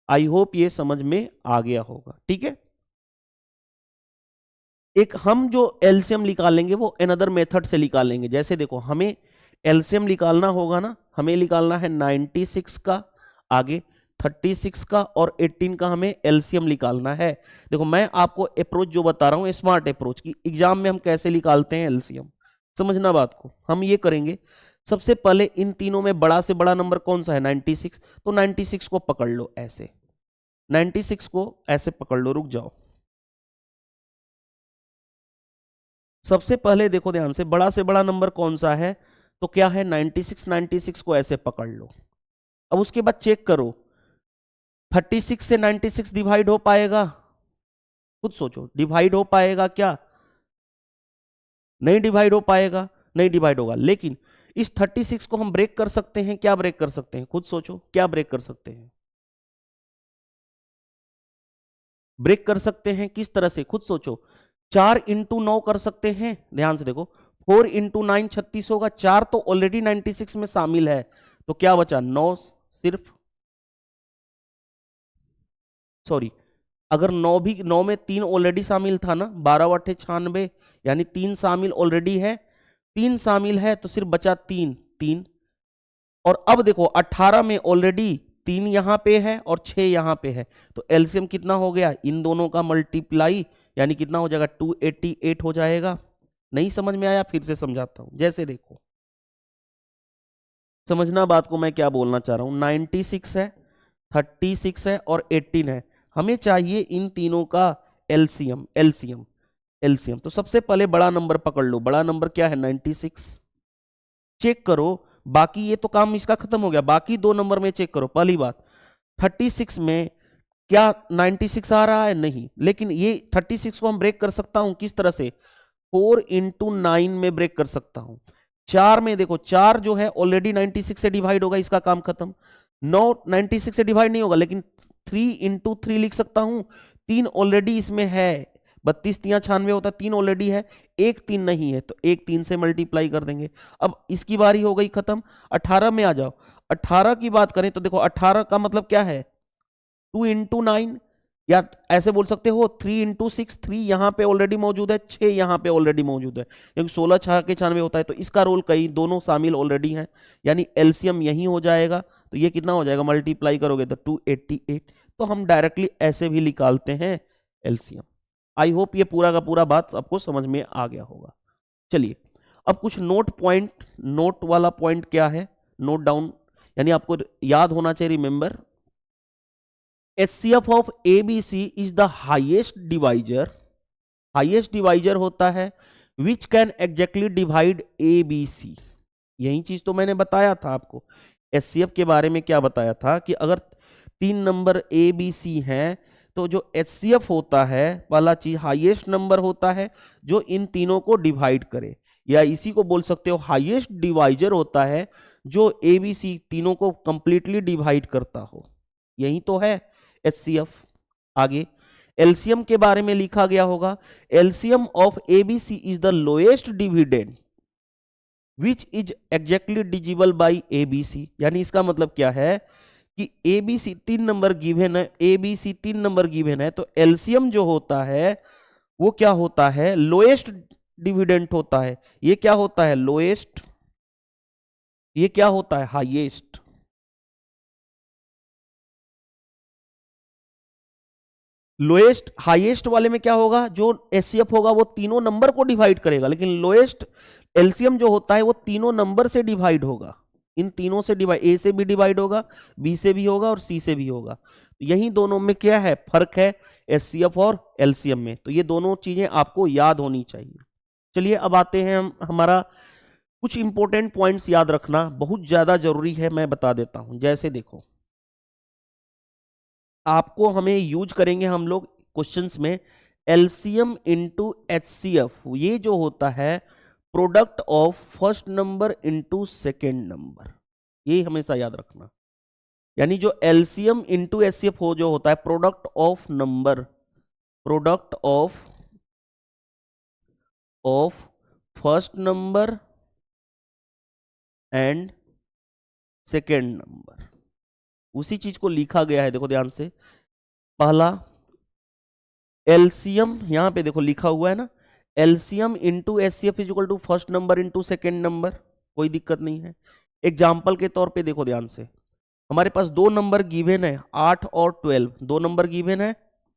आई होप ये समझ में आ गया होगा। ठीक है, एक हम जो एलसीएम निकालेंगे वो अनदर मेथड से निकालेंगे। जैसे देखो हमें एलसीएम निकालना होगा ना, हमें निकालना है 96 का, आगे 36 का और 18 का हमें एलसीएम निकालना है। देखो मैं आपको अप्रोच जो बता रहा हूं स्मार्ट अप्रोच की, एग्जाम में हम कैसे निकालते हैं एलसीएम, समझना बात को। हम ये करेंगे, सबसे पहले इन तीनों में बड़ा से बड़ा नंबर कौन सा है 96, तो 96 को पकड़ लो ऐसे, 96 को ऐसे पकड़ लो, रुक जाओ। सबसे पहले देखो ध्यान से, बड़ा से बड़ा नंबर कौन सा है, तो क्या है 96, 96 को ऐसे पकड़ लो। अब उसके बाद चेक करो 36 से 96 डिवाइड हो पाएगा, खुद सोचो डिवाइड हो पाएगा क्या, नहीं डिवाइड हो पाएगा, नहीं डिवाइड होगा। लेकिन इस 36 को हम ब्रेक कर सकते हैं, क्या ब्रेक कर सकते हैं, खुद सोचो क्या ब्रेक कर सकते हैं, ब्रेक कर सकते हैं किस तरह से, खुद सोचो। 4 इंटू 9 कर सकते हैं, ध्यान से देखो 4 इंटू 9 36 होगा, 4 तो ऑलरेडी 96 में शामिल है, तो क्या बचा 9 सिर्फ, सॉरी अगर 9 भी, 9 में 3 ऑलरेडी शामिल था ना, 12 बटे 96, यानी 3 शामिल ऑलरेडी है, 3 शामिल है तो सिर्फ बचा 3 3। और अब देखो 18 में ऑलरेडी 3 यहां पे है और 6 यहां पे है, तो एलसीएम कितना हो गया इन दोनों का मल्टीप्लाई, यानी कितना हो जाएगा 288 हो जाएगा। नहीं समझ में आया, फिर से समझाता हूं। जैसे देखो समझना बात को, मैं क्या बोलना चाह रहा हूं, 96 है, 36 है और 18 है, हमें चाहिए इन तीनों का एलसीएम एलसीएम एलसीएम। तो सबसे पहले बड़ा नंबर पकड़ लो, बड़ा नंबर क्या है 96, चेक करो, बाकी ये तो काम इसका खत्म हो गया, बाकी दो नंबर में चेक करो। पहली बात 36 में क्या 96 आ रहा है, नहीं, लेकिन ये 36 को हम ब्रेक कर सकता हूं किस तरह से, 4 इंटू 9 में ब्रेक कर सकता हूं। 4 में देखो 4 जो है ऑलरेडी 96 से डिवाइड होगा, इसका काम खत्म। 9 96 से डिवाइड नहीं होगा, लेकिन 3 इंटू 3 लिख सकता हूं, 3 ऑलरेडी इसमें है, 32 3 96 होता है, 3 ऑलरेडी है, एक 3 नहीं है, तो एक 3 से मल्टीप्लाई कर देंगे। अब इसकी बारी हो गई खत्म। 18 में आ जाओ, 18 की बात करें तो देखो 18 का मतलब क्या है 2 इंटू 9, या ऐसे बोल सकते हो 3 इंटू 6, 3 यहां पे ऑलरेडी मौजूद है, 6 यहां पे ऑलरेडी मौजूद है, क्योंकि 16 6 के 96 होता है, तो इसका रोल कई दोनों शामिल ऑलरेडी हैं, यानी एलसीएम यही हो जाएगा। तो ये कितना हो जाएगा, मल्टीप्लाई करोगे तो 288, तो हम डायरेक्टली ऐसे भी निकालते हैं एलसीएम। आई होप ये पूरा का पूरा बात आपको समझ में आ गया होगा। चलिए अब कुछ नोट पॉइंट, नोट वाला पॉइंट क्या है, नोट डाउन, यानी आपको याद होना चाहिए, remember HCF of ABC is the highest divisor, highest divisor होता है which can exactly divide ABC। यही चीज तो मैंने बताया था आपको, HCF के बारे में क्या बताया था कि अगर 3 नंबर ABC हैं तो जो HCF होता है वाला चीज हाईएस्ट नंबर होता है जो इन तीनों को डिवाइड करे, या इसी को बोल सकते हो हाईएस्ट डिवाइजर होता है जो ABC तीनों को कंप्लीटली डिवाइड करता हो, यही तो है HCF। आगे एलसीएम के बारे में लिखा गया होगा, LCM of ABC is the lowest dividend which is exactly डिजिबल by ABC। यानी इसका मतलब क्या है कि ABC 3 नंबर गिवन है, ABC 3 नंबर गिवन है, तो एलसीएम जो होता है वो क्या होता है, लोएस्ट डिविडेंट होता है। ये क्या होता है लोएस्ट, ये क्या होता है हाईएस्ट। लोएस्ट हाईएस्ट वाले में क्या होगा, जो एचसीएफ होगा वो तीनों नंबर को डिवाइड करेगा, लेकिन लोएस्ट एलसीएम जो होता है वो तीनों नंबर से डिवाइड होगा, इन तीनों से डिवाइड, ए से भी डिवाइड होगा, बी से भी होगा और सी से भी होगा। यही दोनों में क्या है फर्क है एचसीएफ और एलसीएम में, तो ये दोनों चीजें आपको याद होनी चाहिए। चलिए अब आते हैं हम, हमारा कुछ इंपॉर्टेंट पॉइंट्स याद रखना बहुत ज्यादा जरूरी है, मैं बता देता हूं। जैसे देखो आपको हमें यूज करेंगे हम लोग क्वेश्चंस में एलसीएम इंटू एचसीएफ, ये जो होता है product of first number into second number, ये हमेशा याद रखना। यानी जो एलसीएम इंटू एचसीएफ हो जो होता है product of number, product of first number and second number, उसी चीज को लिखा गया है। देखो ध्यान से, पहला एलसीएम यहां पे देखो लिखा हुआ है ना, LCM into HCF is equal to first number into second number, कोई दिक्कत नहीं है। एग्जाम्पल के तौर पे देखो ध्यान से, हमारे पास दो नंबर गिवन है 8 और 12, दो नंबर गिवन है,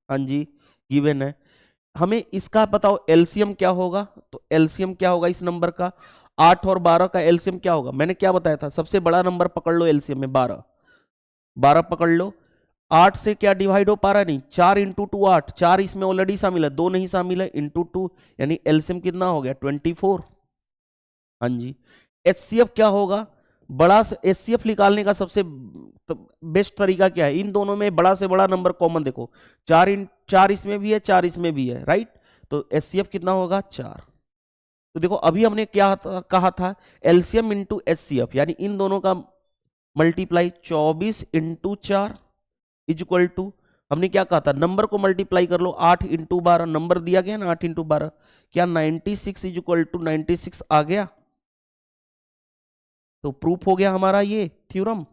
हाँ जी गिवन है। हमें इसका बताओ एलसीएम क्या होगा, तो एलसीएम क्या होगा इस नंबर का, 8 और 12 का एलसीएम क्या होगा, मैंने क्या बताया था, सबसे बड़ा नंबर पकड़ लो एलसीएम में 12, 12 पकड़ लो। 8 से क्या डिवाइड हो पा रहा है, नहीं, 4 इंटू 2 8, 4 इसमें ऑलरेडी शामिल है, 2 नहीं शामिल है, इंटू 2, यानी एलसीएम कितना हो गया 24। हाँ जी, एचसीएफ क्या होगा, बड़ा से एचसीएफ निकालने का सबसे बेस्ट तरीका क्या है, इन दोनों में बड़ा से बड़ा नंबर कॉमन देखो, 4 इसमें भी है 4 इसमें भी है, राइट, तो एचसीएफ कितना होगा 4। तो देखो अभी हमने क्या कहा था, एलसीएम इंटू एचसीएफ, यानी इन दोनों का multiply 24 into 4 is equal to, हमने क्या कहा था, नंबर को मल्टीप्लाई कर लो, 8 इंटू 12 नंबर दिया गया ना, 8 इंटू 12, क्या 96 इज इक्वल टू 96 आ गया, तो प्रूफ हो गया हमारा ये थ्योरम।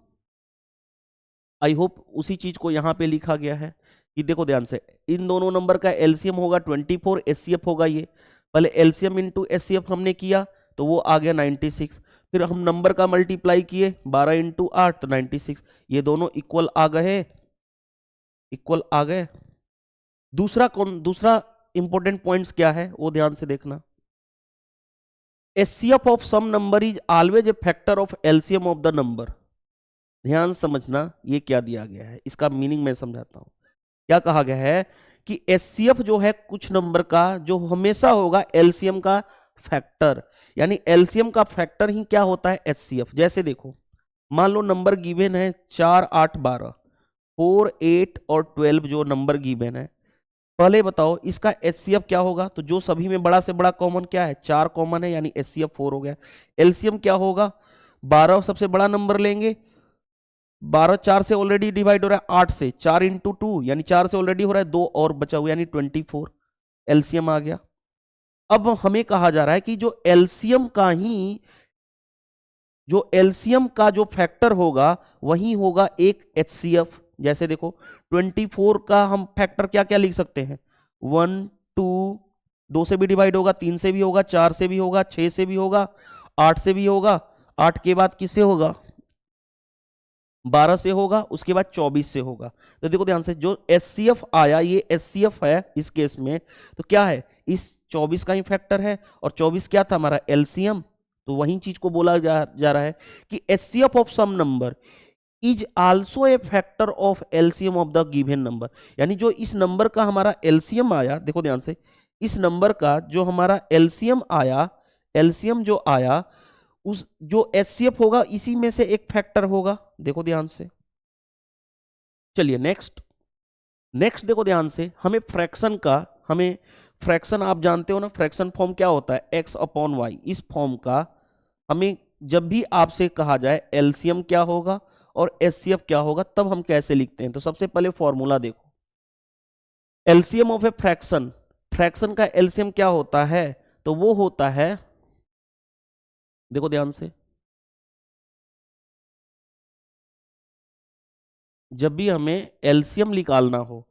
आई होप उसी चीज को यहां पे लिखा गया है कि देखो ध्यान से, इन दोनों नंबर का एलसीएम होगा 24, एचसीएफ होगा ये, पहले एलसीएम इंटू एचसीएफ हमने किया तो वो आ गया 96, फिर हम नंबर का मल्टीप्लाई किए 12 इंटू 8 तो 96, ये दोनों इक्वल आ गए, इक्वल आ गए। दूसरा इंपॉर्टेंट पॉइंट्स क्या है वो ध्यान से देखना, HCF of some number is always a factor of LCM of the number. ध्यान समझना ये क्या दिया गया है, इसका मीनिंग मैं समझाता हूं। क्या कहा गया है कि एचसीएफ जो है कुछ नंबर का जो हमेशा होगा एलसीएम का फैक्टर, यानी एलसीएम का फैक्टर ही क्या होता है एचसीएफ। जैसे देखो मान लो नंबर गिवन है 4 8 12, 4 8 और 12 जो नंबर गिवन है, पहले बताओ इसका एचसीएफ क्या होगा, तो जो सभी में बड़ा से बड़ा कॉमन क्या है 4 कॉमन है, यानी एचसीएफ 4 हो गया। एलसीएम क्या होगा, 12 सबसे बड़ा नंबर लेंगे, 12 4 से ऑलरेडी डिवाइड हो रहा है, 8 से 4 इंटू 2 यानी 4 से ऑलरेडी हो रहा है, 2 और बचा हुआ यानी 24, एलसीएम आ गया। अब हमें कहा जा रहा है कि जो एलसीएम का जो फैक्टर होगा वही होगा एक एचसीएफ। जैसे देखो 24 का हम फैक्टर क्या क्या लिख सकते हैं, 1 2, 2 से भी डिवाइड होगा, 3 से भी होगा, 4 से भी होगा, 6 से भी होगा, 8 से भी होगा, 8 के बाद किससे होगा 12 से होगा, उसके बाद 24 से होगा। तो देखो ध्यान से जो एचसीएफ आया ये एचसीएफ है इस केस में, तो क्या है इस 24 का ही फैक्टर है, और 24 क्या था हमारा एलसीएम। तो वही चीज को बोला जा रहा है कि HCF of some number is also a factor of LCM of the given number. यानी जो इस नंबर का हमारा एलसीएम आया, देखो ध्यान से, इस नंबर का जो हमारा एलसीएम आया, एलसीएम जो आया उस जो एचसीएफ होगा इसी में से एक फैक्टर होगा। देखो ध्यान से, चलिए नेक्स्ट देखो ध्यान से, हमें फ्रैक्शन आप जानते हो ना, फ्रैक्शन फॉर्म क्या होता है x अपॉन वाई, इस फॉर्म का हमें जब भी आपसे कहा जाए एलसीएम क्या होगा और एचसीएफ क्या होगा तब हम कैसे लिखते हैं। तो सबसे पहले फॉर्मूला देखो, एलसीएम ऑफ ए फ्रैक्शन का एलसीएम क्या होता है, तो वो होता है, देखो ध्यान से, जब भी हमें एलसीएम निकालना हो,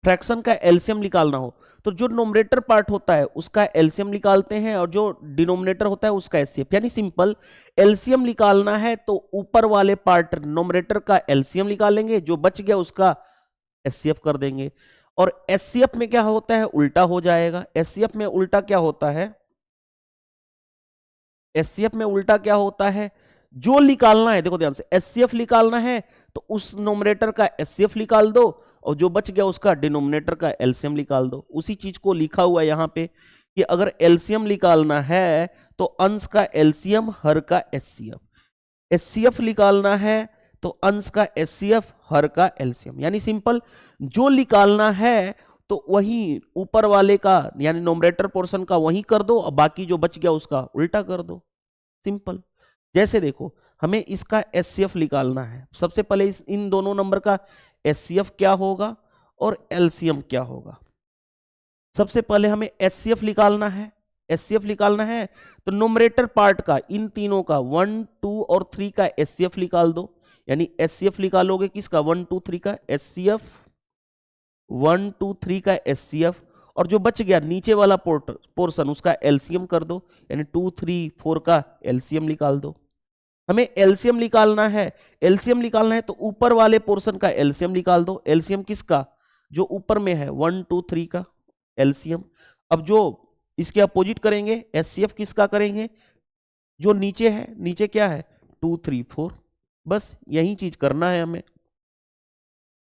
फ्रैक्शन का एलसीएम निकालना हो, तो जो नोमरेटर पार्ट होता है उसका एलसीएम निकालते हैं और जो डिनोमिनेटर होता है उसका एचसीएफ। यानी सिंपल, एलसीएम निकालना है तो ऊपर वाले पार्ट नोमरेटर का एलसीएम निकालेंगे, जो बच गया उसका एचसीएफ कर देंगे। और एचसीएफ में क्या होता है, उल्टा हो जाएगा। एचसीएफ में उल्टा क्या होता है, एचसीएफ में उल्टा क्या होता है, जो निकालना है, देखो ध्यान से, एचसीएफ निकालना है तो उस नोमरेटर का एचसीएफ निकाल दो और जो बच गया उसका डिनोमिनेटर का एलसीएम निकाल दो। उसी चीज को लिखा हुआ है यहां पे कि अगर एलसीएम निकालना है तो अंश का एलसीएम हर का एचसीएफ, एचसीएफ निकालना है तो अंश का एचसीएफ हर का एलसीएम। यानी सिंपल, जो निकालना है तो वही ऊपर वाले का यानी नोमरेटर पोर्शन का वही कर दो और बाकी जो बच गया उसका उल्टा कर दो, सिंपल। जैसे देखो हमें इसका एचसीएफ निकालना है, सबसे पहले इन दोनों नंबर का एचसीएफ क्या होगा और एलसीएम क्या होगा। सबसे पहले हमें एचसीएफ निकालना है, एचसीएफ निकालना है तो नोमरेटर पार्ट का इन तीनों का 1 2 और 3 का एचसीएफ निकाल दो, यानी एचसीएफ निकालोगे किसका 1 2 3 का एचसीएफ, 1 2 3 का एचसीएफ, और जो बच गया नीचे वाला पोर्शन उसका एलसीएम कर दो, यानी 2 3 4 का एलसीएम निकाल दो। हमें एलसीएम निकालना है, एलसीएम निकालना है तो ऊपर वाले पोर्शन का एलसीएम निकाल दो। एलसीएम किसका, जो ऊपर में है 1 2 3 का एलसीएम। अब जो इसके अपोजिट करेंगे एचसीएफ किसका करेंगे, जो नीचे है, नीचे क्या है 2 3 4, बस यही चीज करना है हमें।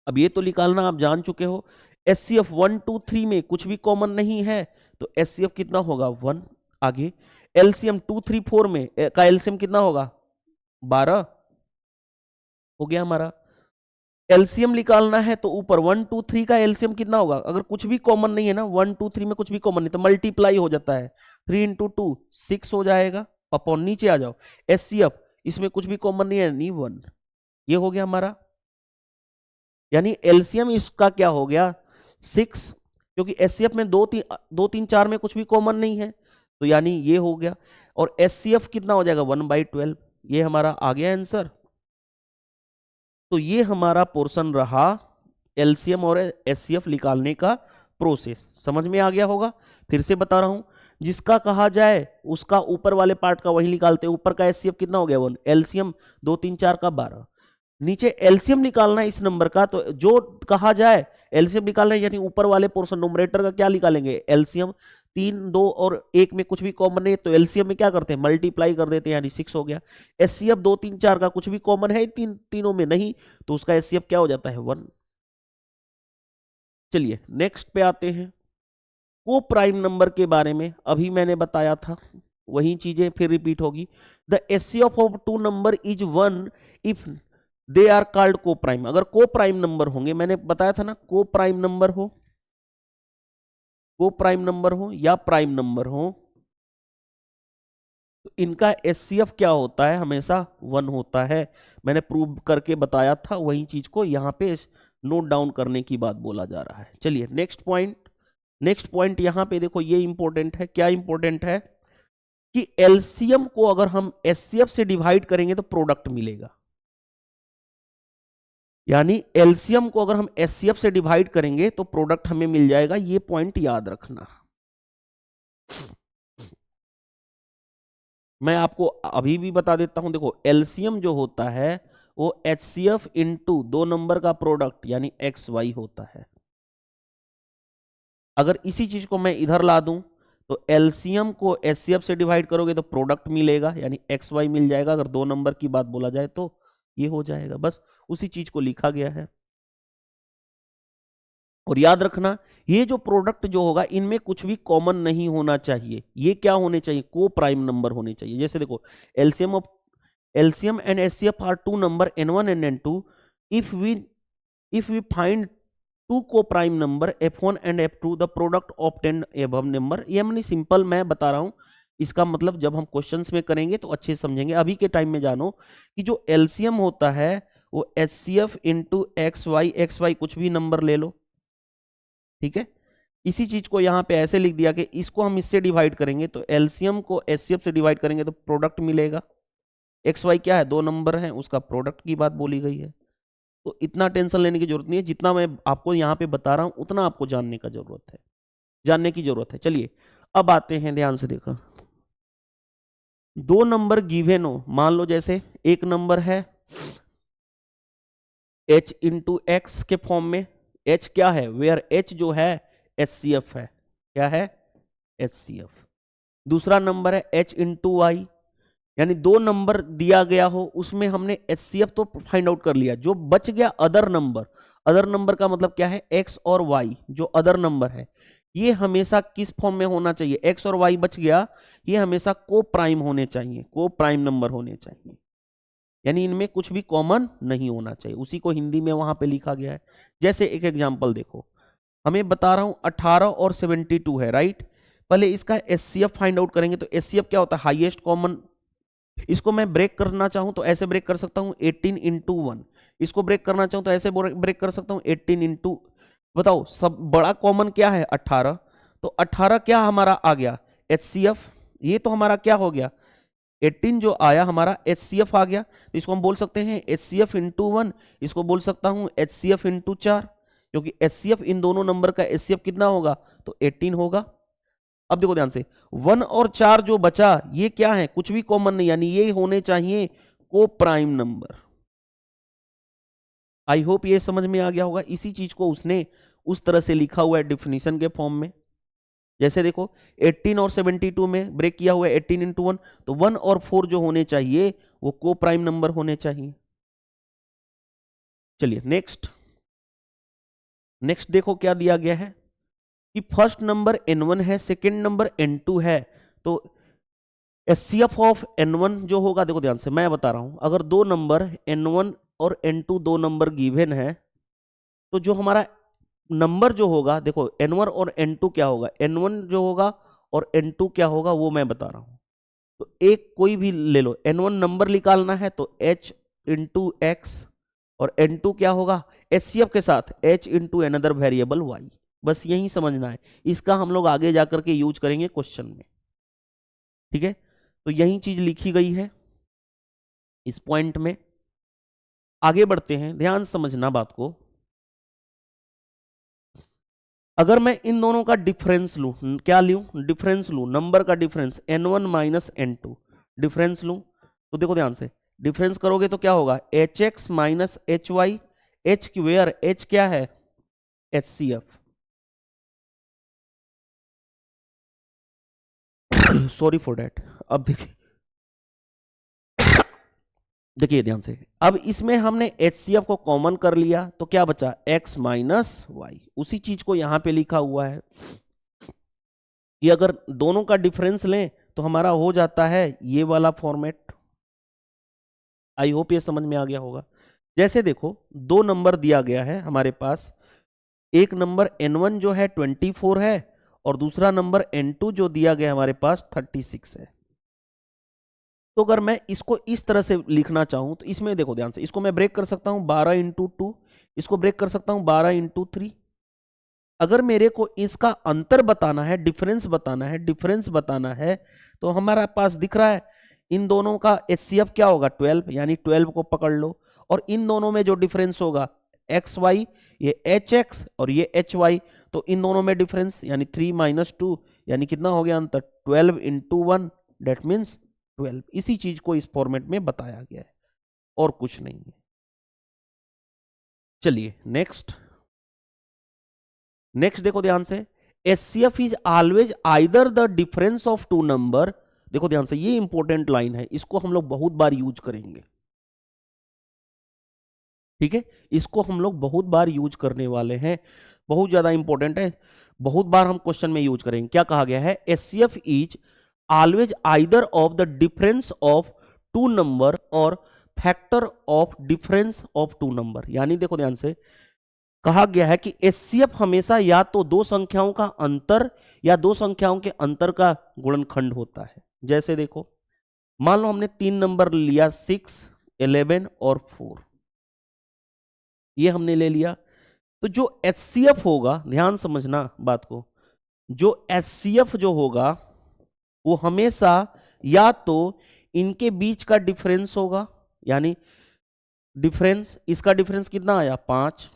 अब ये तो निकालना आप जान चुके हो। एचसीएफ 1 2 3 में कुछ भी कॉमन नहीं है तो एचसीएफ कितना होगा 1। आगे एलसीएम 2 3 4 में का एलसीएम कितना होगा 12 हो गया हमारा। एलसीएम निकालना है तो ऊपर 1 2 3 का एलसीएम कितना होगा, अगर कुछ भी कॉमन नहीं है ना 1 2 3 में कुछ भी कॉमन नहीं तो मल्टीप्लाई हो जाता है, 3 × 2 6 हो जाएगा। अपॉन नीचे आ जाओ एचसीएफ, इसमें कुछ भी कॉमन नहीं है नहीं 1, ये हो गया हमारा। यानी एलसीएम इसका क्या हो गया 6, क्योंकि एचसीएफ में 2 3 4 में कुछ भी कॉमन नहीं है तो यानी ये हो गया। और एचसीएफ कितना हो जाएगा 1/12, ये हमारा आ गया आंसर। तो ये हमारा पोर्शन रहा एलसीएम और एचसीएफ निकालने का प्रोसेस, समझ में आ गया होगा। फिर से बता रहा हूं, जिसका कहा जाए उसका ऊपर वाले पार्ट का वही निकालते हैं। ऊपर का एचसीएफ कितना हो गया 1, एलसीएम 2 3 4 का 12, नीचे एलसीएम निकालना है इस नंबर का, तो जो कहा जाए एलसीएम निकालना है यानी ऊपर वाले पोर्शन नोमरेटर का क्या निकालेंगे एलसीएम। 3 2 और 1 में कुछ भी कॉमन नहीं तो एलसीएम में क्या करते हैं मल्टीप्लाई कर देते हैं, यानी 6 हो गया। एचसीएफ 2 3 4 का कुछ भी कॉमन है तीनों में नहीं तो उसका एचसीएफ क्या हो जाता है 1। चलिए नेक्स्ट पे आते हैं। को प्राइम नंबर के बारे में अभी मैंने बताया था, वही चीजें फिर रिपीट होगी। The HCF of 2 number is 1 if they are called coprime. अगर को प्राइम नंबर होंगे, मैंने बताया था ना, को प्राइम नंबर हो, को प्राइम नंबर हो या प्राइम नंबर हो तो इनका एचसीएफ क्या होता है हमेशा 1 होता है। मैंने प्रूव करके बताया था, वही चीज को यहां पे नोट डाउन करने की बात बोला जा रहा है। चलिए नेक्स्ट पॉइंट, नेक्स्ट पॉइंट यहां पे देखो ये इंपॉर्टेंट है। क्या इंपॉर्टेंट है कि एलसीएम को अगर हम एचसीएफ से डिवाइड करेंगे तो प्रोडक्ट मिलेगा, यानी एलसीएम को अगर हम एचसीएफ से डिवाइड करेंगे तो प्रोडक्ट हमें मिल जाएगा। ये पॉइंट याद रखना। मैं आपको अभी भी बता देता हूं, देखो एलसीएम जो होता है वो एचसीएफ इंटू 2 नंबर का प्रोडक्ट यानी एक्स वाई होता है। अगर इसी चीज को मैं इधर ला दूं तो एलसीएम को एचसीएफ से डिवाइड करोगे तो प्रोडक्ट मिलेगा यानी एक्स वाई मिल जाएगा। अगर 2 नंबर की बात बोला जाए तो ये हो जाएगा, बस उसी चीज को लिखा गया है। और याद रखना ये जो प्रोडक्ट जो होगा इनमें कुछ भी कॉमन नहीं होना चाहिए। ये क्या होने चाहिए को प्राइम नंबर होने चाहिए। जैसे देखो LCM and HCF are 2 number n1 and n2 if we find 2 coprime number f1 and f2 the product obtained above number. ये मैंने सिंपल मैं बता रहा हूं, इसका मतलब जब हम क्वेश्चंस में करेंगे तो अच्छे से समझेंगे। अभी के टाइम में जानो कि जो एलसीएम होता है वो एचसीएफ इंटू एक्स वाई कुछ भी नंबर ले लो, ठीक है। इसी चीज को यहां पे ऐसे लिख दिया कि इसको हम इससे डिवाइड करेंगे तो एलसीएम को एचसीएफ से डिवाइड करेंगे तो प्रोडक्ट मिलेगा। एक्स वाई क्या है 2 नंबर है, उसका प्रोडक्ट की बात बोली गई है। तो इतना टेंशन लेने की जरूरत नहीं है, जितना मैं आपको यहां पे बता रहा हूं उतना आपको जानने की जरूरत है। चलिए अब आते हैं, ध्यान से देखो। 2 नंबर गिवेन हो, मान लो जैसे एक नंबर है h इंटू एक्स के फॉर्म में। h क्या है, वेयर h जो है HCF है, क्या है HCF। दूसरा नंबर है h इंटू वाई, यानी 2 नंबर दिया गया हो उसमें हमने HCF तो फाइंड आउट कर लिया, जो बच गया अदर नंबर का मतलब क्या है x और y। जो अदर नंबर है ये हमेशा किस फॉर्म में होना चाहिए, x और y बच गया, ये हमेशा को प्राइम होने चाहिए, को प्राइम नंबर होने चाहिए, यानी इनमें कुछ भी कॉमन नहीं होना चाहिए। उसी को हिंदी में वहां पे लिखा गया है। जैसे एक एग्जांपल देखो, हमें बता रहा हूं 18 और 72 है, राइट। पहले इसका एचसीएफ फाइंड आउट करेंगे। तो एचसीएफ क्या होता है? Highest common. इसको मैं ब्रेक करना चाहूं तो ऐसे ब्रेक कर सकता हूं 18 इंटू 1। इसको ब्रेक करना चाहूं तो ऐसे ब्रेक कर सकता हूं 18 इंटू, बताओ सब बड़ा कॉमन क्या है? 18। तो 18 क्या हमारा आ गया? एचसीएफ। ये तो हमारा क्या हो गया? 18 जो आया हमारा एचसीएफ आ गया। तो इसको हम बोल सकते हैं एचसीएफ इंटू 1। इसको बोल सकता हूं एचसीएफ इंटू 4, क्योंकि एचसीएफ इन दोनों नंबर का एचसीएफ कितना होगा? तो 18 होगा। अब देखो ध्यान से, 1 और 4 जो बचा ये क्या है? कुछ भी कॉमन नहीं, यानी ये होने चाहिए को प्राइम नंबर। आई होप ये समझ में आ गया होगा। इसी चीज को उसने उस तरह से लिखा हुआ है डिफिनीशन के फॉर्म में। जैसे देखो 18 और 72 में ब्रेक किया हुआ है 18 इंटू 1, तो 1 और 4 जो होने चाहिए वो को प्राइम नंबर होने चाहिए। चलिए नेक्स्ट देखो क्या दिया गया है कि फर्स्ट नंबर n1 है, सेकंड नंबर n2 है। तो एचसीएफ ऑफ n1 जो होगा, देखो ध्यान से मैं बता रहा हूं, अगर दो नंबर n1 और n2 दो नंबर गिवन है, तो जो हमारा नंबर जो होगा, देखो n1 और n2 क्या होगा? n1 जो होगा और n2 क्या होगा वो मैं बता रहा हूं। तो एक कोई भी ले लो, n1 नंबर निकालना है तो h इंटू एक्स, और n2 क्या होगा? एचसीएफ के साथ h into another variable y। बस यही समझना है, इसका हम लोग आगे जाकर के यूज करेंगे क्वेश्चन में, ठीक है। तो यही चीज लिखी गई है इस पॉइंट में। आगे बढ़ते हैं, ध्यान समझना बात को। अगर मैं इन दोनों का डिफरेंस लूं, क्या लूं? डिफरेंस लूं, नंबर का difference n1 minus n2 difference लूं, तो देखो ध्यान से, डिफरेंस करोगे तो क्या होगा? hx minus hy, h where h क्या है? HCF। Sorry for that. अब देखिए ध्यान से, अब इसमें हमने HCF को कॉमन कर लिया तो क्या बचा? x minus Y. उसी चीज को यहां पे लिखा हुआ है कि अगर दोनों का डिफरेंस लें तो हमारा हो जाता है ये वाला फॉर्मेट। आई होप ये समझ में आ गया होगा। जैसे देखो दो नंबर दिया गया है हमारे पास, एक नंबर n1 जो है 24 है और दूसरा नंबर n2 जो दिया गया हमारे पास 36 है। तो अगर मैं इसको इस तरह से लिखना चाहूं तो इसमें देखो ध्यान से, इसको मैं ब्रेक कर सकता हूं 12 इंटू 2, इसको ब्रेक कर सकता हूं 12 इंटू 3। अगर मेरे को इसका अंतर बताना है, डिफरेंस बताना है, तो हमारा पास दिख रहा है इन दोनों का एचसीएफ क्या होगा? 12, यानी 12 को पकड़ लो। और इन दोनों में जो डिफरेंस होगा एक्स वाई, ये एच एक्स और ये एच वाई, तो इन दोनों में डिफरेंस यानी 3 माइनस 2, यानी कितना हो गया अंतर? 12 इंटू 1, डेट मीन्स 12। इसी चीज को इस फॉर्मेट में बताया गया है और कुछ नहीं है। चलिए नेक्स्ट देखो ध्यान से, HCF is always either the difference of two number. देखो ध्यान से, ये इंपॉर्टेंट लाइन है, इसको हम लोग बहुत बार यूज करेंगे, ठीक है। इसको हम लोग बहुत बार यूज करने वाले हैं, बहुत ज्यादा इंपॉर्टेंट है, बहुत बार हम क्वेश्चन में यूज करेंगे। क्या कहा गया है? HCF is always either of the difference of two number और factor of difference of two number. यानी देखो ध्यान से, कहा गया है कि एचसीएफ हमेशा या तो दो संख्याओं का अंतर या दो संख्याओं के अंतर का गुणनखंड होता है। जैसे देखो, मान लो हमने तीन नंबर लिया 6, 11 और 4, ये हमने ले लिया। तो जो एचसीएफ होगा, ध्यान समझना बात को, जो एचसीएफ जो होगा वो हमेशा या तो इनके बीच का डिफरेंस होगा, यानी डिफरेंस, इसका डिफरेंस कितना आया? 5,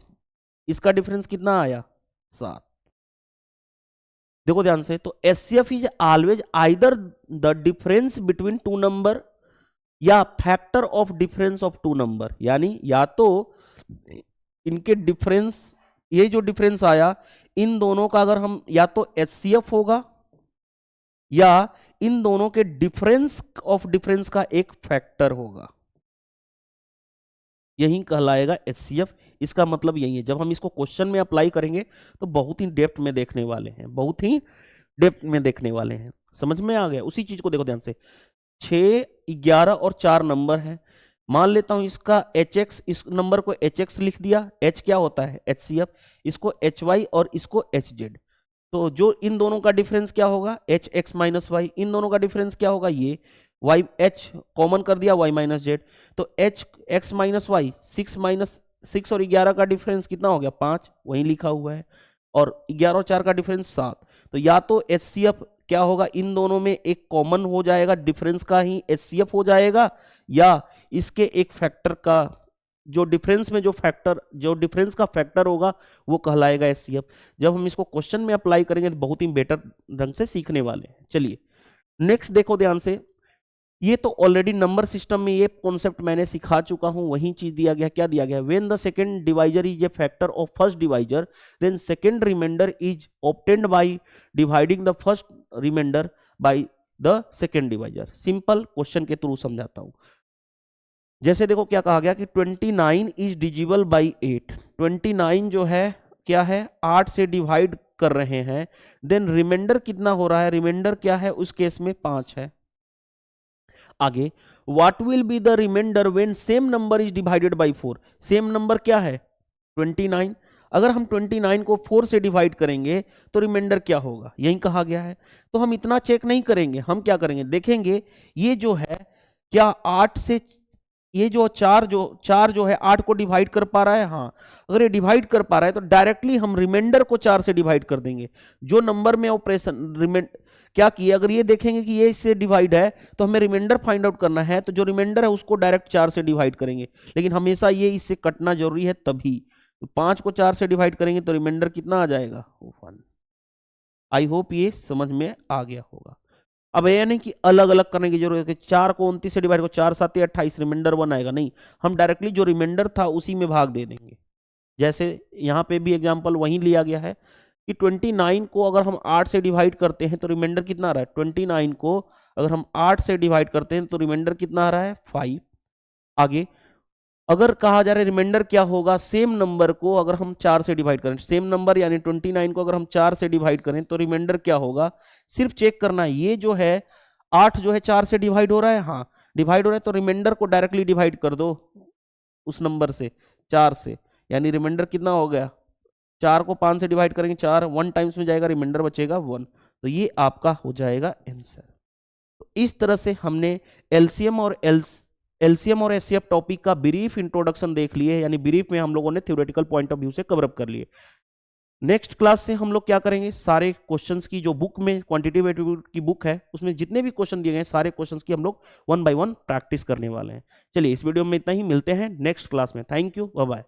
इसका डिफरेंस कितना आया? 7। देखो ध्यान से, तो HCF is always either the difference between two number या factor of difference of two number. यानी या तो इनके डिफरेंस, ये जो डिफरेंस आया इन दोनों का, अगर हम या तो एचसीएफ होगा या इन दोनों के डिफरेंस ऑफ डिफरेंस का एक फैक्टर होगा, यही कहलाएगा एचसीएफ। इसका मतलब यही है। जब हम इसको क्वेश्चन में अप्लाई करेंगे तो बहुत ही डेप्थ में देखने वाले हैं, बहुत ही डेप्थ में देखने वाले हैं। समझ में आ गया? उसी चीज को देखो ध्यान से, 6, 11 और 4 नंबर है। मान लेता हूं इसका HX, इस नंबर को HX लिख दिया, H क्या होता है HCF, इसको HY और इसको HZ। तो जो इन दोनों का डिफरेंस क्या होगा HX माइनस वाई, इन दोनों का डिफरेंस क्या होगा ये y, H कॉमन कर दिया y माइनस जेड, तो HX माइनस वाई 6 और 11 का डिफरेंस कितना हो गया 5, वहीं लिखा हुआ है, और 11 और 4 का डिफरेंस 7। तो या तो HCF क्या होगा, इन दोनों में एक कॉमन हो जाएगा, डिफरेंस का ही HCF हो जाएगा, या इसके एक फैक्टर का जो डिफरेंस में जो डिफरेंस का फैक्टर होगा वो कहलाएगा HCF। जब हम इसको क्वेश्चन में अप्लाई करेंगे तो बहुत ही बेटर ढंग से सीखने वाले हैं। चलिए नेक्स्ट देखो ध्यान से, ये तो ऑलरेडी नंबर सिस्टम में ये कॉन्सेप्ट मैंने सिखा चुका हूं, वही चीज दिया गया, क्या दिया गया, when the second divisor is a factor of first divisor then second remainder is obtained by dividing the first remainder by the second divisor. Simple question के थ्रू समझाता हूं। जैसे देखो क्या कहा गया कि 29 इज डिजिबल बाई 8, 29 जो है क्या है 8 से डिवाइड कर रहे हैं, देन रिमाइंडर कितना हो रहा है, रिमाइंडर क्या है उस केस में 5 है। आगे what will be the remainder when same number is divided by 4, same number क्या है 29, अगर हम 29 को 4 से डिवाइड करेंगे तो रिमाइंडर क्या होगा, यही कहा गया है। तो हम इतना चेक नहीं करेंगे, हम क्या करेंगे देखेंगे ये जो है क्या 8 से ये जो चार जो है 8 को डिवाइड कर पा रहा है, हाँ अगर ये डिवाइड कर पा रहा है तो डायरेक्टली हम रिमाइंडर को 4 से डिवाइड कर देंगे। जो नंबर में ऑपरेशन क्या किया, अगर ये देखेंगे कि ये इससे डिवाइड है तो हमें रिमाइंडर फाइंड आउट करना है, तो जो रिमाइंडर है उसको डायरेक्ट 4 से डिवाइड करेंगे, लेकिन हमेशा ये इससे कटना जरूरी है तभी। तो 5 को 4 से डिवाइड करेंगे तो रिमाइंडर कितना आ जाएगा 1। आई होप ये समझ में आ गया होगा। अब यह नहीं कि अलग अलग करने की जरूरत है, 4 को 29 से डिवाइड करो, 4 7 28 रिमाइंडर 1 आएगा, नहीं, हम डायरेक्टली जो रिमाइंडर था उसी में भाग दे देंगे। जैसे यहाँ पे भी एग्जांपल वही लिया गया है कि 29 को अगर हम 8 से डिवाइड करते हैं तो रिमाइंडर कितना आ रहा है, 29 को अगर हम 8 से डिवाइड करते हैं तो रिमाइंडर कितना आ रहा है 5। आगे अगर कहा जा रहा है रिमाइंडर क्या होगा, सेम नंबर को अगर हम 4 से डिवाइड करें, सेम नंबर यानी 29 को अगर हम 4 से डिवाइड करें तो रिमाइंडर क्या होगा, सिर्फ चेक करना है ये जो है 8 जो है 4 से डिवाइड हो रहा है, हाँ डिवाइड हो रहा है, तो रिमाइंडर को डायरेक्टली डिवाइड कर दो उस नंबर से 4 से, यानी रिमाइंडर कितना हो गया, 4 को 5 से डिवाइड करेंगे 4 1 टाइम्स में जाएगा, रिमाइंडर बचेगा 1, तो ये आपका हो जाएगा आंसर। तो इस तरह से हमने एलसीएम और एचसीएफ टॉपिक का ब्रीफ इंट्रोडक्शन देख लिए, यानी ब्रीफ में हम लोगों ने थ्योरेटिकल पॉइंट ऑफ व्यू से कवर अप कर लिए। नेक्स्ट क्लास से हम लोग क्या करेंगे, सारे क्वेश्चंस की जो बुक में क्वांटिटेटिव एप्टीट्यूड की बुक है उसमें जितने भी क्वेश्चन दिए गए सारे क्वेश्चंस की हम लोग 1 बाय 1 प्रैक्टिस करने वाले हैं। चलिए इस वीडियो में इतना ही, मिलते हैं नेक्स्ट क्लास में। Thank you, bye bye.